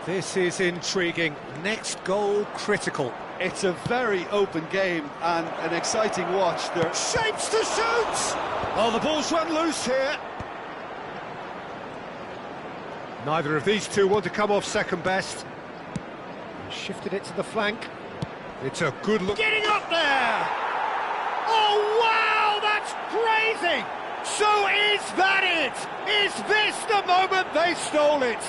This is intriguing. Next goal critical. It's a very open game and an exciting watch. There Shapes to shoot! Oh, the ball's run loose here. Neither of these two want to come off second best. Shifted it to the flank. It's a good look. Getting up there! Oh, wow, that's crazy! So is that it? Is this the moment they stole it?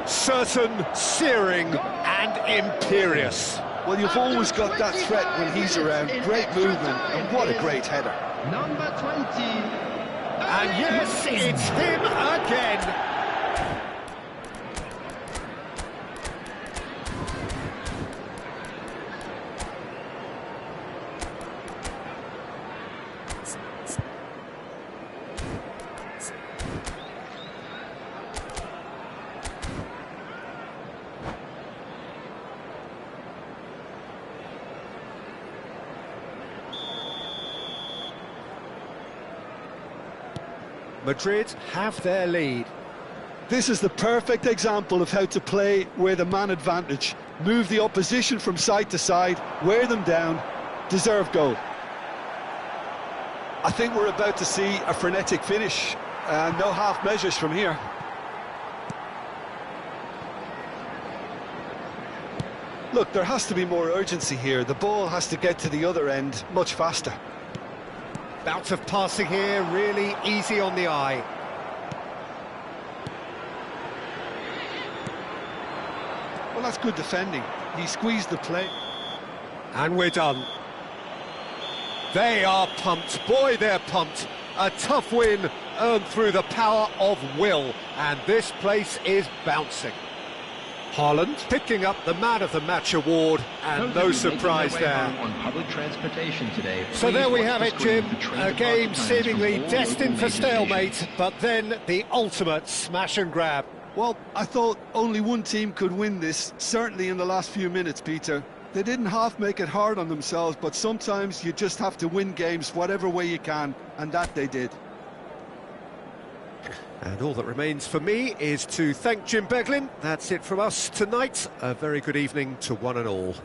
Certain, searing and imperious. Well, you've always got that threat when he's around. Great movement, and what a great header. Number 20. And yes, it's him again. Madrid have their lead. This is the perfect example of how to play with a man advantage. Move the opposition from side to side, wear them down, deserve goal. I think we're about to see a frenetic finish. No half measures from here. Look, there has to be more urgency here. The ball has to get to the other end much faster. Bouts of passing here, really easy on the eye. Well, that's good defending. He squeezed the play. And we're done. They are pumped. Boy, they're pumped. A tough win earned through the power of will. And this place is bouncing. Haaland picking up the Man of the Match award, and no surprise there. On public transportation today, so there we have it, Jim. A game seemingly destined for stalemate, but then the ultimate smash and grab. Well, I thought only one team could win this, certainly in the last few minutes, Peter. They didn't half make it hard on themselves, but sometimes you just have to win games whatever way you can, and that they did. And all that remains for me is to thank Jim Beglin. That's it from us tonight. A very good evening to one and all.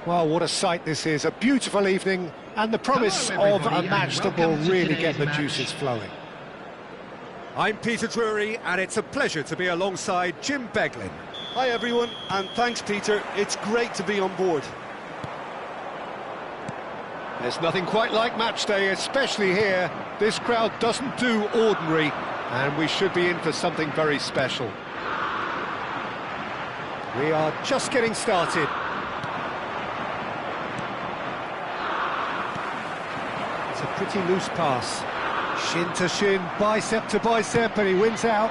Well, what a sight this is, a beautiful evening, and the promise Hello, of a everybody, match and that will welcome to really get today's the match. juices flowing. I'm Peter Drury, and it's a pleasure to be alongside Jim Beglin. Hi everyone, and thanks Peter, it's great to be on board. There's nothing quite like match day, especially here. This crowd doesn't do ordinary, and we should be in for something very special. We are just getting started. It's a pretty loose pass. Shin to shin, bicep to bicep, and he wins out.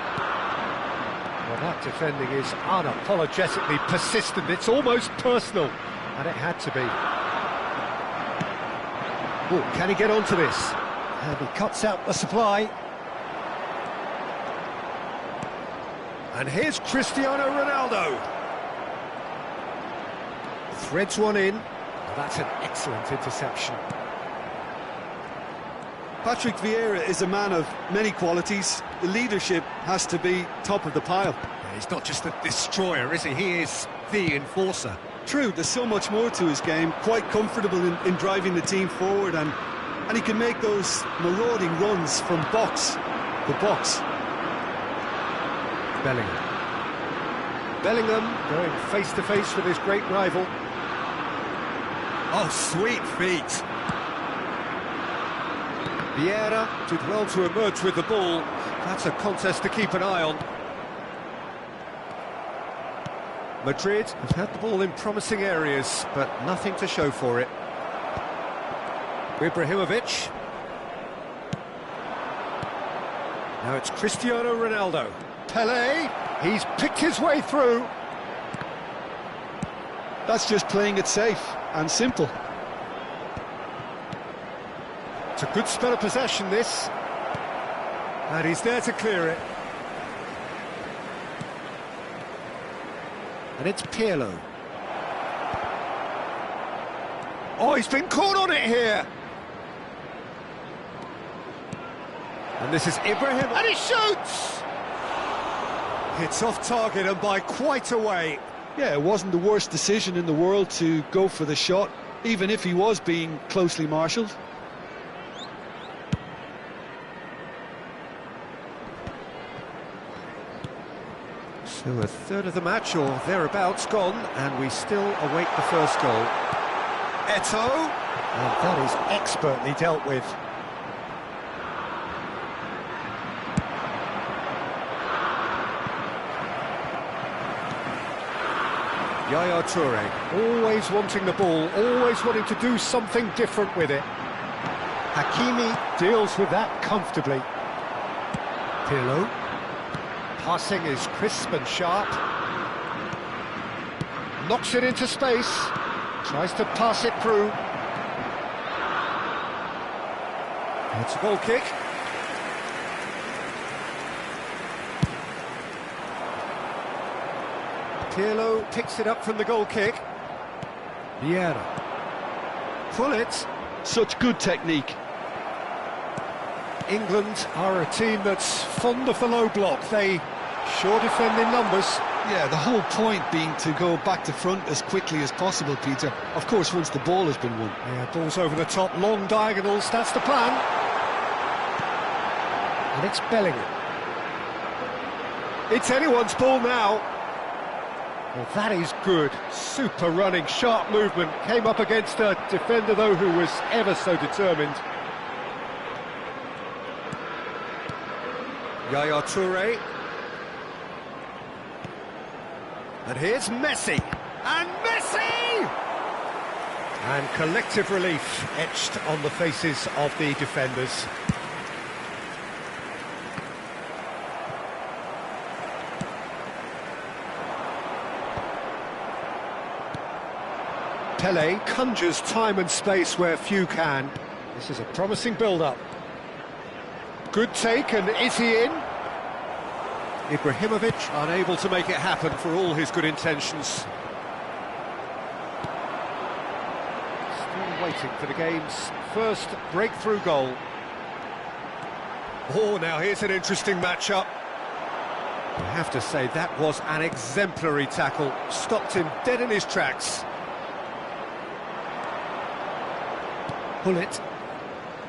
Well, that defending is unapologetically persistent. It's almost personal, and it had to be. Oh, can he get onto this? And he cuts out the supply. And here's Cristiano Ronaldo. Threads one in. Well, that's an excellent interception. Patrick Vieira is a man of many qualities. The leadership has to be top of the pile. Yeah, he's not just a destroyer, is he? He is the enforcer. True, there's so much more to his game, quite comfortable in driving the team forward, and he can make those marauding runs from box to box. Bellingham. Bellingham going face-to-face with his great rival. Oh, sweet feet. Vieira did well to emerge with the ball. That's a contest to keep an eye on. Madrid have had the ball in promising areas, but nothing to show for it. Ibrahimovic. Now it's Cristiano Ronaldo. Pelé, he's picked his way through. That's just playing it safe and simple. It's a good spell of possession, this. And he's there to clear it. And it's Pirlo. Oh, he's been caught on it here. And this is Ibrahim. And he shoots! It's off target and by quite a way. Yeah, it wasn't the worst decision in the world to go for the shot, even if he was being closely marshalled. So a third of the match or thereabouts gone, and we still await the first goal. Eto'o. And that is expertly dealt with. Yaya Toure. Always wanting the ball, always wanting to do something different with it. Hakimi deals with that comfortably. Pirlo. Passing is crisp and sharp. Knocks it into space. Tries to pass it through. It's a goal kick. Pirlo picks it up from the goal kick. Vieira. Pull it. Such good technique. England are a team that's fond of the low block. They sure defend in numbers. Yeah, the whole point being to go back to front as quickly as possible, Peter. Of course, once the ball has been won. Yeah, balls over the top, long diagonals, that's the plan. And it's Bellingham. It's anyone's ball now. Well, that is good. Super running, sharp movement. Came up against a defender, though, who was ever so determined. Yaya Toure. And here's Messi. And Messi! And collective relief etched on the faces of the defenders. Pelé conjures time and space where few can. This is a promising build-up. Good take, and is he in? Ibrahimovic unable to make it happen for all his good intentions. Still waiting for the game's first breakthrough goal. Oh, now here's an interesting matchup. I have to say, that was an exemplary tackle. Stopped him dead in his tracks. pull it,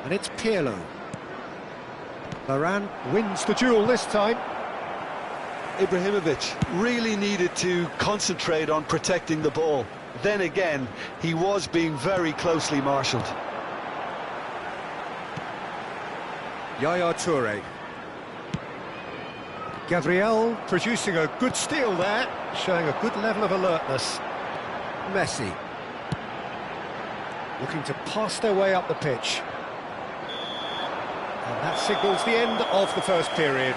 and it's Pirlo. Varane wins the duel this time. Ibrahimovic really needed to concentrate on protecting the ball. Then again, he was being very closely marshalled. Yaya Toure. Gabriel producing a good steal there, showing a good level of alertness. Messi. Looking to pass their way up the pitch. And that signals the end of the first period.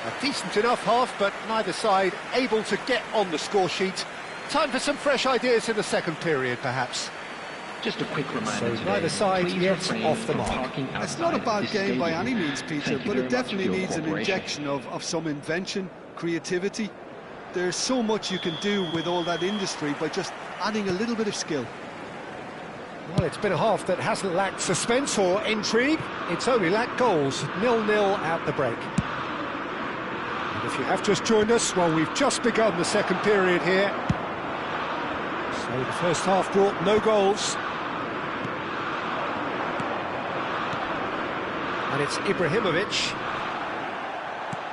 A decent enough half, but neither side able to get on the score sheet. Time for some fresh ideas in the second period, perhaps. Just a quick reminder So today, neither side please yet refrain off the from mark. parking It's not a outside bad this game by stadium. any means, Peter, Thank you but very it much definitely for your needs an cooperation. injection of some invention, creativity. There's so much you can do with all that industry by just adding a little bit of skill. Well, it's been a half that hasn't lacked suspense or intrigue. It's only lacked goals. 0-0 at the break. And if you have just joined us, well, we've just begun the second period here. So the first half brought no goals. And it's Ibrahimovic.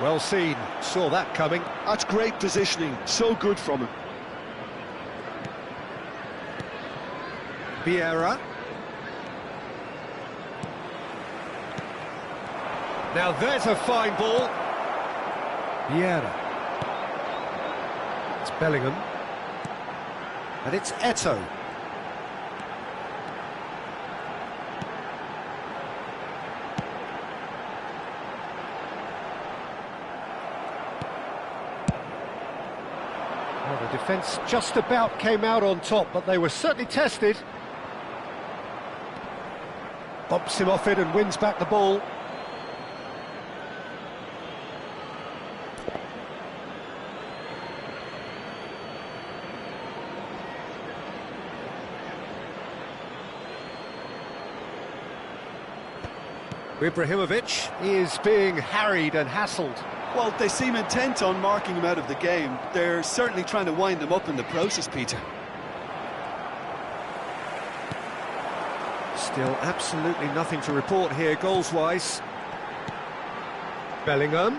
Well seen, saw that coming. That's great positioning, so good from him. Vieira. Now there's a fine ball. Vieira. It's Bellingham. And it's Eto'o. Well, the defence just about came out on top, but they were certainly tested. Bumps him off it and wins back the ball. Ibrahimovic is being harried and hassled. Well, they seem intent on marking him out of the game. They're certainly trying to wind him up in the process, Peter. Still absolutely nothing to report here goals-wise. Bellingham.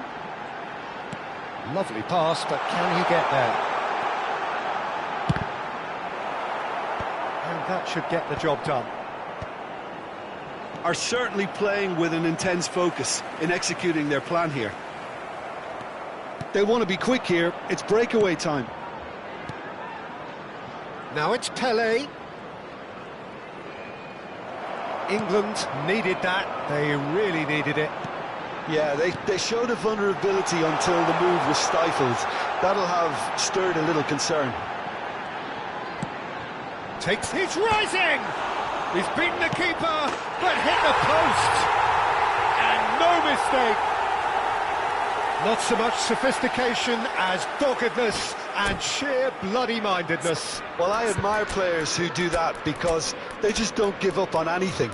Lovely pass, but can he get there? And that should get the job done. Are certainly playing with an intense focus in executing their plan here. They want to be quick here. It's breakaway time. Now it's Pelé. England needed that. They really needed it. Yeah, they showed a vulnerability until the move was stifled. That'll have stirred a little concern. He's rising! He's beaten the keeper, but hit the post! And no mistake! Not so much sophistication as doggedness and sheer bloody-mindedness. Well, I admire players who do that because they just don't give up on anything.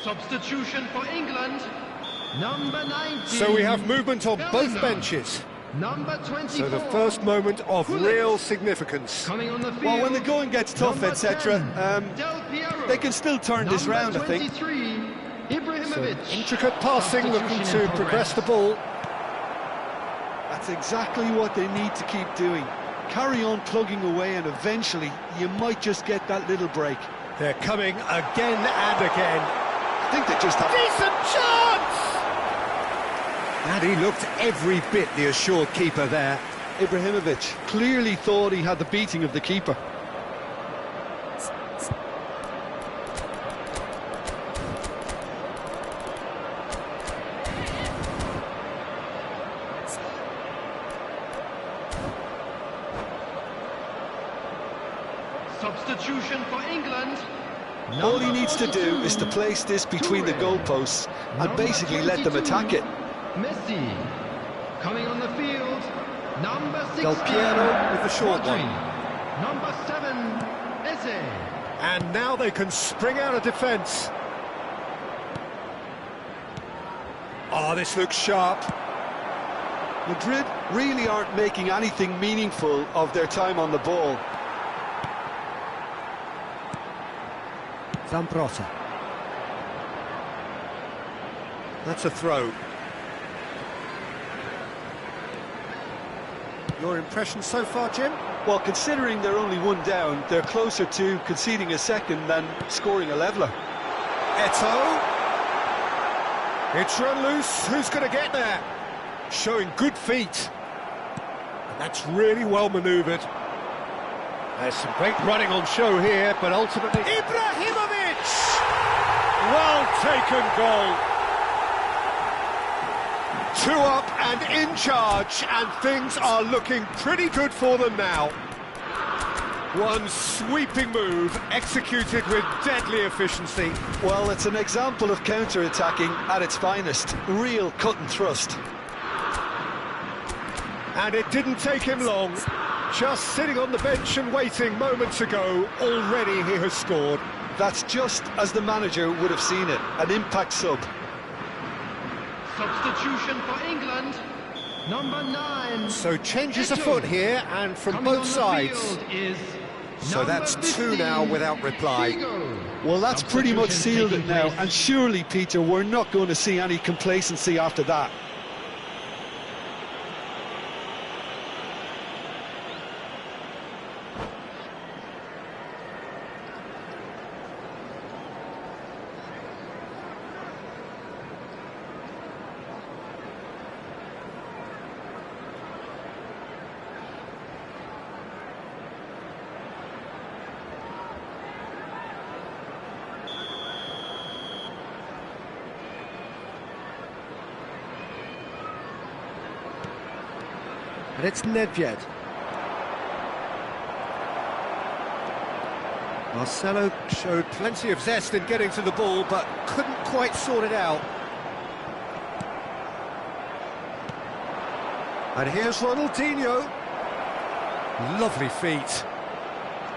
Substitution for England, number 19. So we have movement on both Bellingham. benches. Number 24. So the first moment of Gullit. real significance. Coming on the field. Well, when the going gets tough, number etc., 10, Del Piero. they can still turn this Number round, I think. 23, Ibrahimovic. Intricate passing, looking Substitution to in progress the progress. ball. That's exactly what they need to keep doing. Carry on plugging away and eventually you might just get that little break. They're coming again and again. I think they just have... Decent chance! And he looked every bit the assured keeper there. Ibrahimovic clearly thought he had the beating of the keeper. Substitution for England. All he needs to do is to place this between the goalposts and basically let them attack it. Messi. Coming on the field, Number 16. Del Piero with the short Rodri. one. Number 7. Eze. And now they can spring out of defence. Oh, this looks sharp. Madrid really aren't making anything meaningful of their time on the ball. Zambrota. That's a throw. Your impression so far, Jim? Well, considering they're only one down, they're closer to conceding a second than scoring a leveller. Eto'o. It's run loose. Who's going to get there? Showing good feet. And that's really well manoeuvred. There's some great running on show here, but ultimately... Ibrahimovic! Well taken goal. 2 up and in charge, and things are looking pretty good for them now. One sweeping move, executed with deadly efficiency. Well, it's an example of counter-attacking at its finest. Real cut and thrust. And it didn't take him long. Just sitting on the bench and waiting moments ago, already he has scored. That's just as the manager would have seen it, an impact sub. Substitution for England. Number 9. So changes Eto'o. afoot here, and from Coming both on the sides. field is So that's number 2 now 15, without reply. Figo. Well, that's pretty much Substitution sealed it taking now, place. and surely, Peter, we're not going to see any complacency after that. And it's Nedved. Marcelo showed plenty of zest in getting to the ball, but couldn't quite sort it out. And here's Ronaldinho. Lovely feet.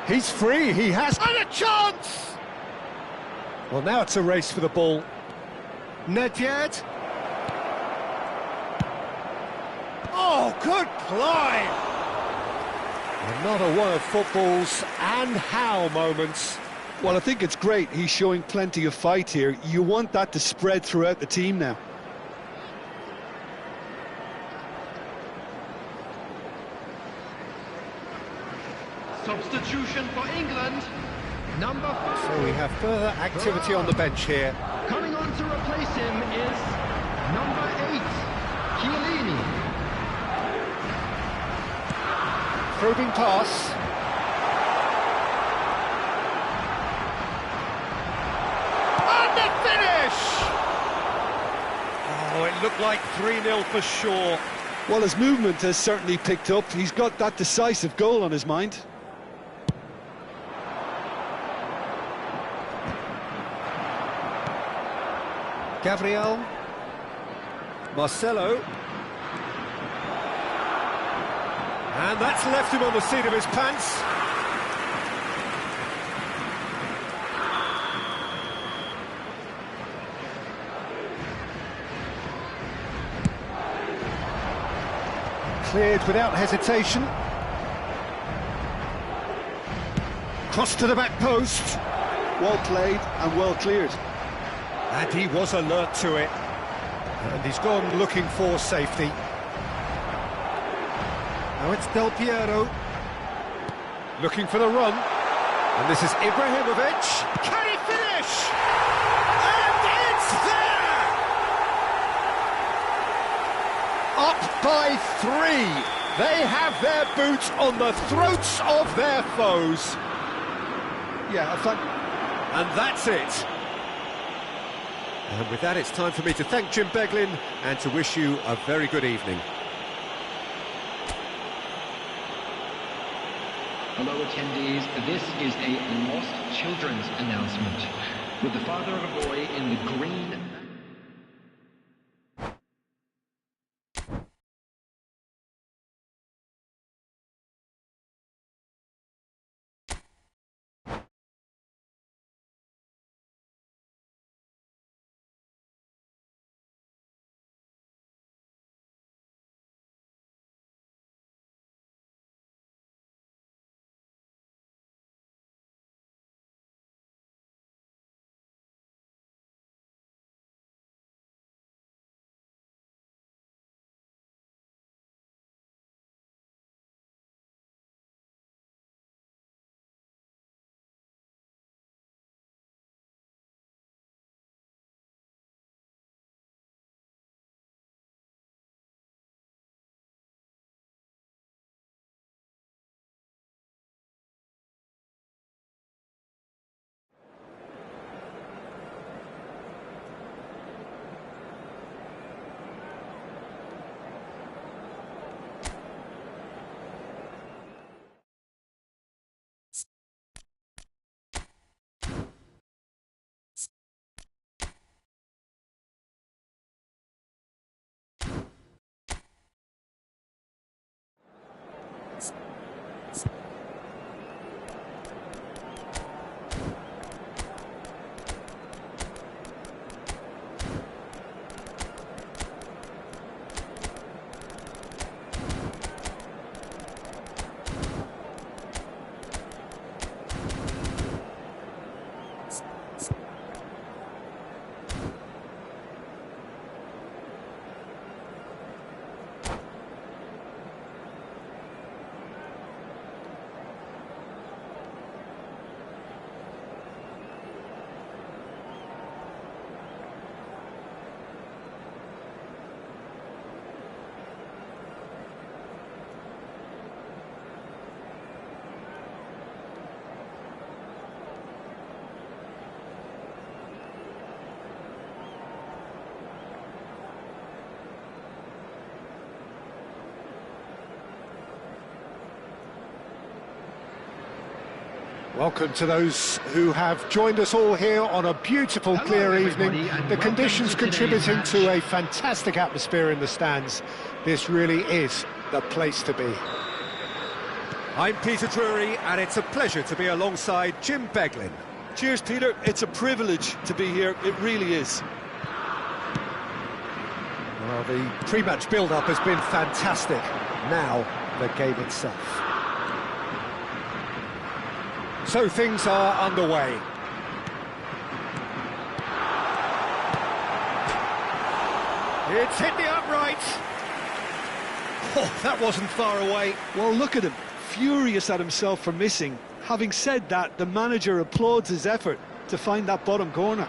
He's free, he has... And a chance! Well, now it's a race for the ball. Nedved. Oh, good play! Another one of football's and how moments. Well, I think it's great. He's showing plenty of fight here. You want that to spread throughout the team now. Substitution for England. Number 5. So we have further activity on the bench here. Coming on to replace him is number 8, Chiellini. Probing pass. And the finish! Oh, it looked like 3-0 for sure. Well, his movement has certainly picked up. He's got that decisive goal on his mind. Gabriel. Marcelo. And that's left him on the seat of his pants. Cleared without hesitation. Cross to the back post. Well played and well cleared. And he was alert to it. And he's gone looking for safety. Now it's Del Piero. Looking for the run. And this is Ibrahimovic. Can he finish? And it's there! Up by 3. They have their boots on the throats of their foes. Yeah, And that's it. And with that, it's time for me to thank Jim Beglin and to wish you a very good evening. Hello attendees, this is a Lost Children's announcement. With the father of a boy in the green Welcome to those who have joined us all here on a beautiful, clear evening. The conditions contributing to a fantastic atmosphere in the stands. This really is the place to be. I'm Peter Drury, and it's a pleasure to be alongside Jim Beglin. Cheers, Peter. It's a privilege to be here. It really is. Well, the pre-match build-up has been fantastic. Now, the game itself. So things are underway. It's hit the upright. Oh, that wasn't far away. Well, look at him. Furious at himself for missing. Having said that, the manager applauds his effort to find that bottom corner.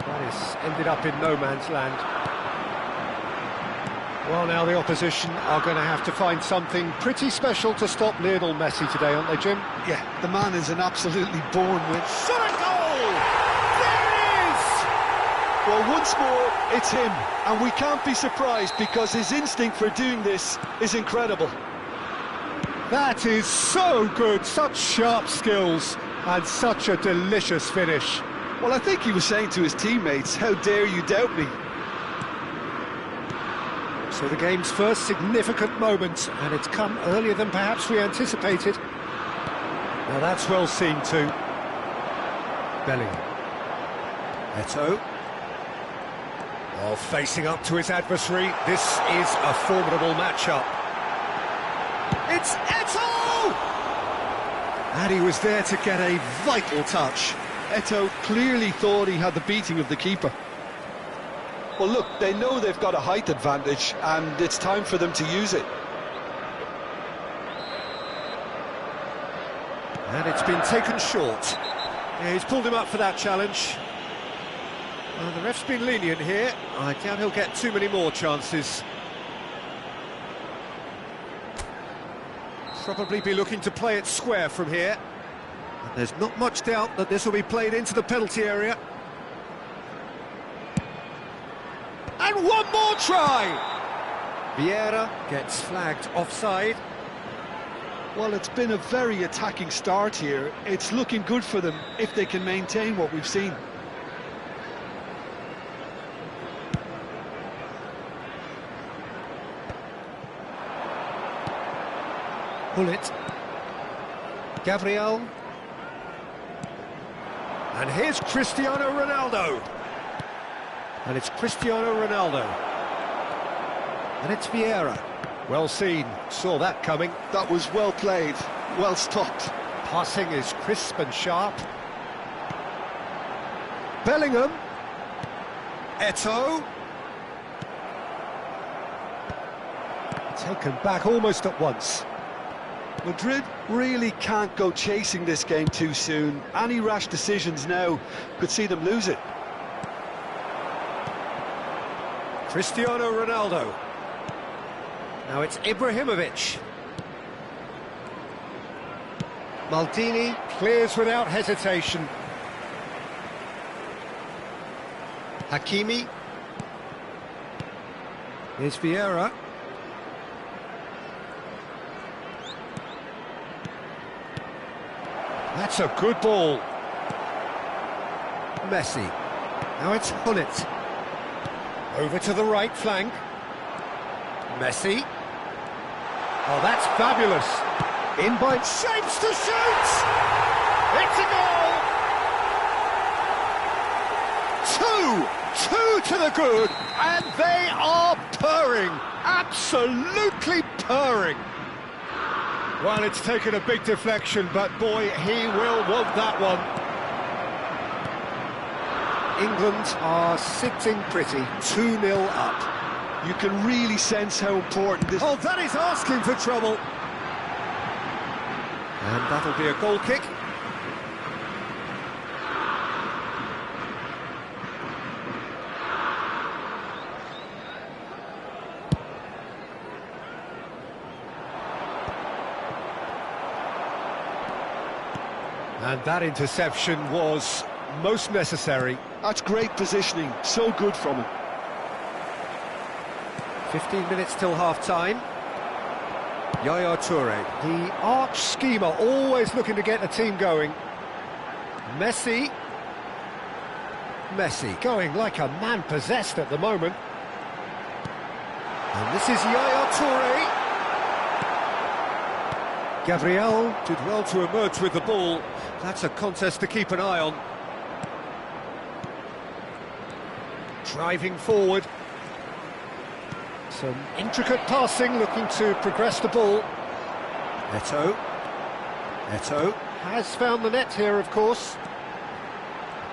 That is ended up in no man's land. Well, now the opposition are going to have to find something pretty special to stop Lionel Messi today, aren't they, Jim? Yeah, the man is an absolutely born with. Shot a goal! There it is! Well, once more, it's him. And we can't be surprised because his instinct for doing this is incredible. That is so good, such sharp skills and such a delicious finish. Well, I think he was saying to his teammates, how dare you doubt me? So the game's first significant moment, and it's come earlier than perhaps we anticipated. Now that's well seen too. Bellingham. Eto'o. While facing up to his adversary, this is a formidable matchup. It's Eto'o! And he was there to get a vital touch. Eto'o clearly thought he had the beating of the keeper. Well, look, they know they've got a height advantage, and it's time for them to use it. And it's been taken short. Yeah, he's pulled him up for that challenge. Well, the ref's been lenient here. I doubt he'll get too many more chances. Probably be looking to play it square from here. And there's not much doubt that this will be played into the penalty area. And one more try! Vieira gets flagged offside. Well, it's been a very attacking start here. It's looking good for them if they can maintain what we've seen. Gullit. Gabriel. And here's Cristiano Ronaldo. And it's Cristiano Ronaldo. And it's Vieira. Well seen, saw that coming. That was well played, well stopped. Passing is crisp and sharp. Bellingham. Eto'o. Taken back almost at once. Madrid really can't go chasing this game too soon. Any rash decisions now could see them lose it. Cristiano Ronaldo. Now it's Ibrahimovic. Maldini clears without hesitation. Hakimi. Here's Vieira. That's a good ball. Messi. Now it's Gullit. Over to the right flank. Messi. Oh, that's fabulous. In by shapes to shoot! It's a goal! Two to the good, and they are purring. Absolutely purring. Well, it's taken a big deflection, but boy, he will want that one. England are sitting pretty, 2-0 up. You can really sense how important this... Oh, that is asking for trouble. And that'll be a goal kick. And that interception was most necessary. That's great positioning, so good from him. 15 minutes till half-time. Yaya Toure. The arch schemer, always looking to get the team going. Messi. Messi going like a man possessed at the moment. And this is Yaya Toure. Gabriel did well to emerge with the ball. That's a contest to keep an eye on. Driving forward. Some intricate passing, looking to progress the ball. Eto'o. Eto'o has found the net here, of course.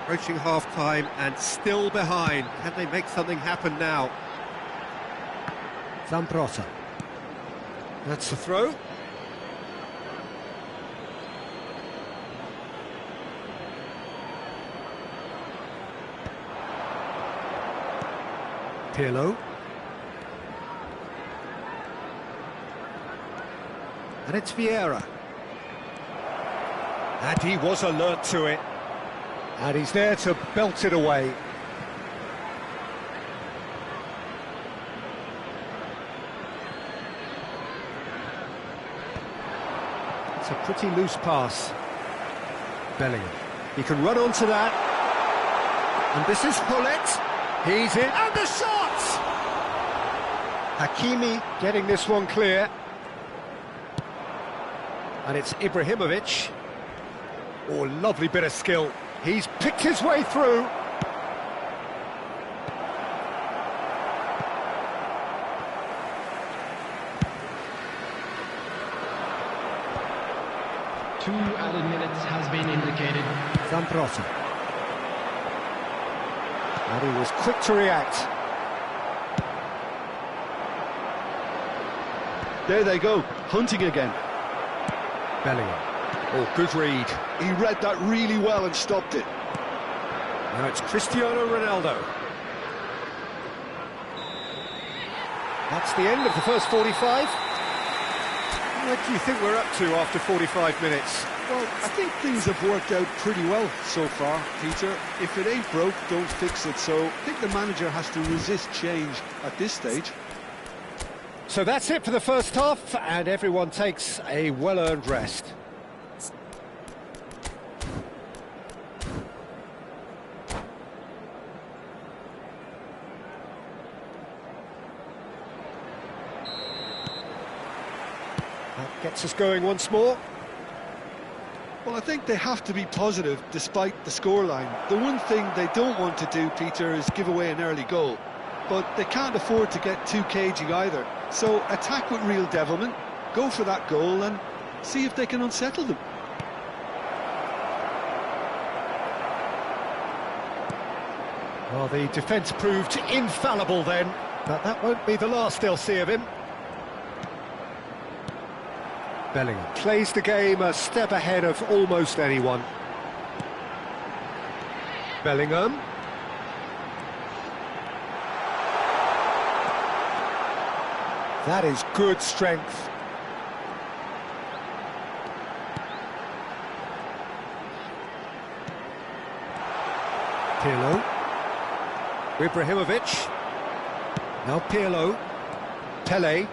Approaching half-time and still behind. Can they make something happen now? Zambrotta. That's the throw. Pirlo. And it's Vieira. And he was alert to it. And he's there to belt it away. It's a pretty loose pass. Bellingham. He can run onto that. And this is Hullet. He's in. And the shot! Hakimi getting this one clear. And it's Ibrahimovic. Oh, lovely bit of skill. He's picked his way through. Two added minutes has been indicated. Zambrotta. And he was quick to react. There they go, hunting again. Bellingham. Oh, good read. He read that really well and stopped it. Now it's Cristiano Ronaldo. That's the end of the first 45. What do you think we're up to after 45 minutes? Well, I think things have worked out pretty well so far, Peter. If it ain't broke, don't fix it. So I think the manager has to resist change at this stage. So that's it for the first half, and everyone takes a well-earned rest. That gets us going once more. Well, I think they have to be positive despite the scoreline. The one thing they don't want to do, Peter, is give away an early goal. But they can't afford to get too cagey either. So attack with real devilment, go for that goal and see if they can unsettle them. Well, the defence proved infallible then, but that won't be the last they'll see of him. Bellingham plays the game a step ahead of almost anyone. Bellingham. That is good strength. Pirlo. Ibrahimovic. Now Pirlo. Pele.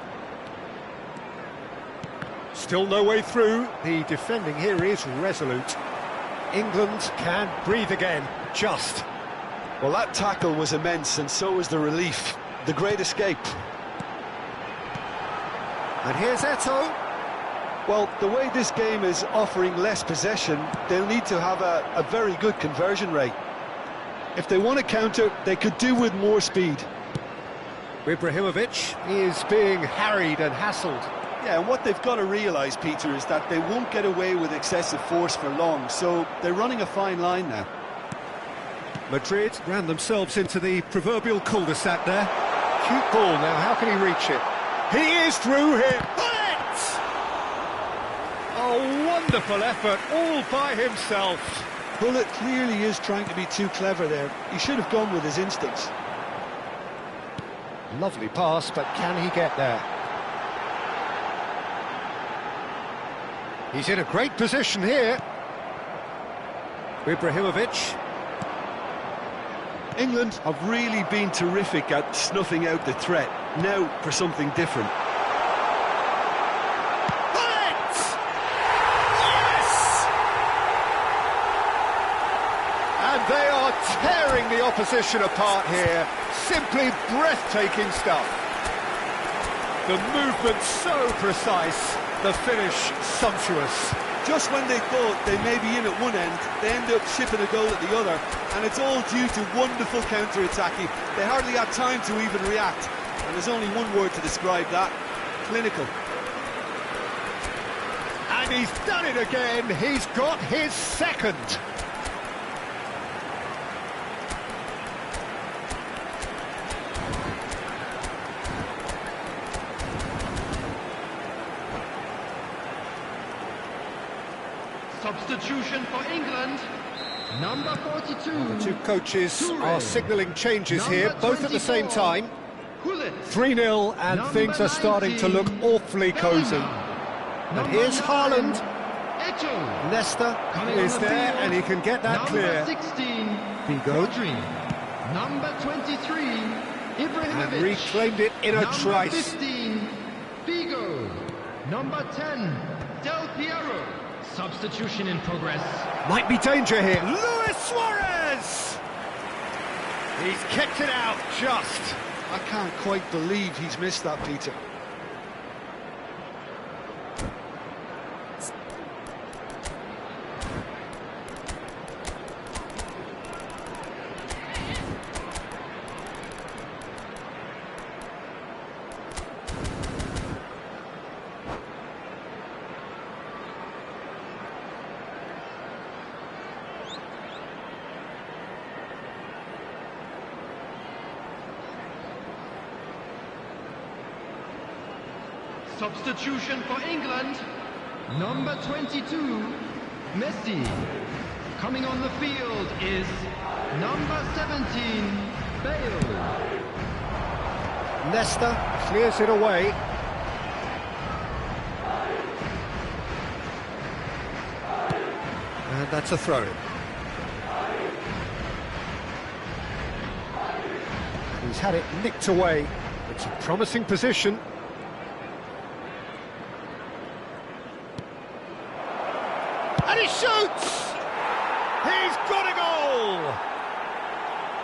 Still no way through. The defending here is resolute. England can breathe again, just. Well, that tackle was immense, and so was the relief. The great escape. And here's Eto'o. Well, the way this game is offering less possession, they'll need to have a very good conversion rate. If they want to counter, they could do with more speed. Ibrahimovic is being harried and hassled. Yeah, and what they've got to realise, Peter, is that they won't get away with excessive force for long, so they're running a fine line now. Madrid ran themselves into the proverbial cul-de-sac there. Cute ball now, how can he reach it? He is through here. Hullet! A wonderful effort, all by himself. Hullet clearly is trying to be too clever there. He should have gone with his instincts. Lovely pass, but can he get there? He's in a great position here. Ibrahimovic. England have really been terrific at snuffing out the threat. Now for something different. Bullet! Yes! And they are tearing the opposition apart here. Simply breathtaking stuff. The movement so precise, the finish sumptuous. Just when they thought they may be in at one end, they end up shipping a goal at the other, and it's all due to wonderful counter-attacking. They hardly had time to even react, and there's only one word to describe that: clinical. And he's done it again, he's got his second. Substitution for England, number 42. Two coaches Toure. are signalling changes Number here, both at the same 24. time. Gullit. 3-0 and Number things are starting to look 19. awfully cosy. And Number here's 9, Haaland. Eto'o. Leicester Coming is on the there field, and he can get that number clear. 16, Figo. Rodri. Number 23, Ibrahimovic. And reclaimed it in a Number trice. 15, Figo. Number 10, Del Piero. Substitution in progress. Might be danger here. Luis Suarez! He's kept it out just. I can't quite believe he's missed that, Peter. Substitution for England, number 22, Messi. Coming on the field is number 17, Bale. Leicester clears it away. And that's a throw. He's had it nicked away. It's a promising position. And he shoots! He's got a goal!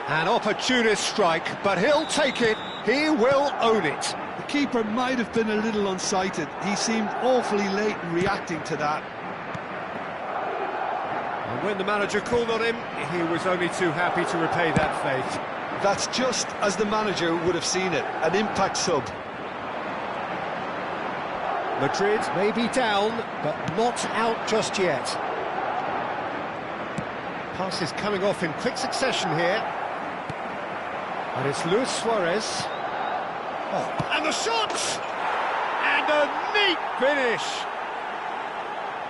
An opportunist strike, but he'll take it. He will own it. The keeper might have been a little unsighted. He seemed awfully late in reacting to that. And when the manager called on him, he was only too happy to repay that faith. That's just as the manager would have seen it, an impact sub. Madrid may be down, but not out just yet. Passes coming off in quick succession here. And it's Luis Suarez. Oh, and the shot! And a neat finish!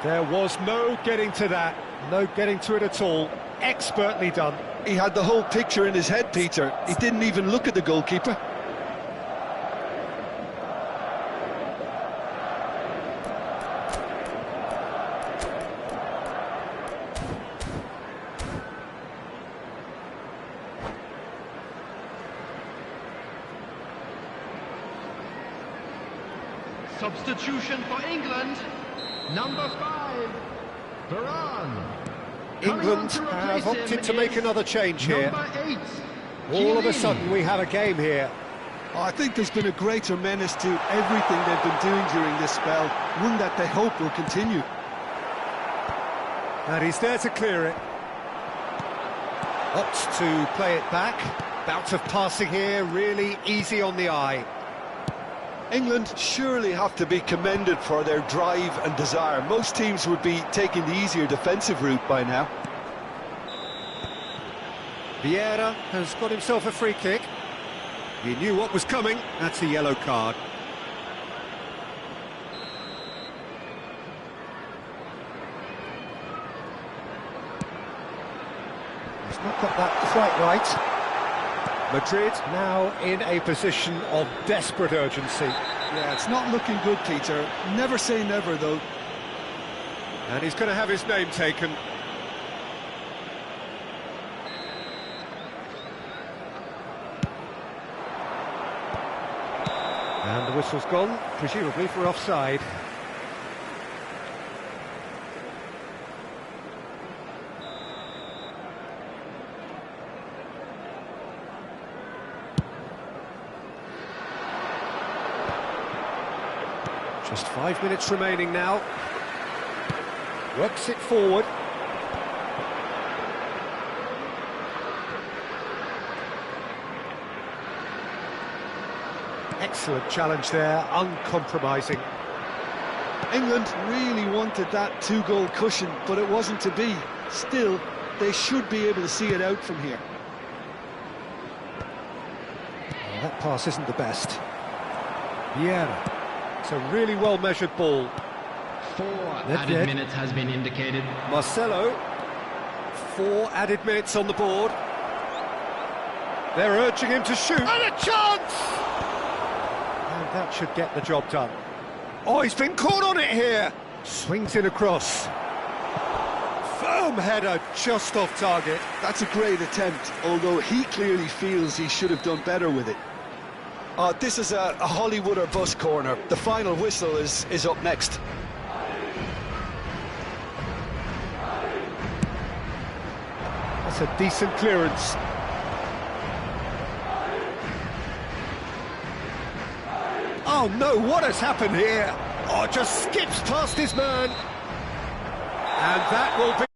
There was no getting to that, no getting to it at all. Expertly done. He had the whole picture in his head, Peter. He didn't even look at the goalkeeper. Substitution for England, number 5, Varane. England have opted to make another change here. Number 8, All of a Chiellini. sudden we have a game here. Oh, I think there's been a greater menace to everything they've been doing during this spell, one that they hope will continue. And he's there to clear it. Opts to play it back. Bout of passing here, really easy on the eye. England surely have to be commended for their drive and desire. Most teams would be taking the easier defensive route by now. Vieira has got himself a free kick. He knew what was coming. That's a yellow card. He's not got that quite right. Madrid now in a position of desperate urgency. Yeah, it's not looking good, Peter. Never say never, though. And he's going to have his name taken. And the whistle's gone, presumably for offside. Just 5 minutes remaining now. Works it forward. Excellent challenge there, uncompromising. England really wanted that two-goal cushion, but it wasn't to be. Still, they should be able to see it out from here. Well, that pass isn't the best. Vieira. It's a really well-measured ball. 4 added minutes has been indicated. Marcelo. 4 added minutes on the board. They're urging him to shoot. And a chance! And that should get the job done. Oh, he's been caught on it here. Swings in across. Firm header, just off target. That's a great attempt, although he clearly feels he should have done better with it. This is a Hollywood or bust corner. The final whistle is up next. That's a decent clearance. Oh no, what has happened here? Oh, just skips past his man. And that will be...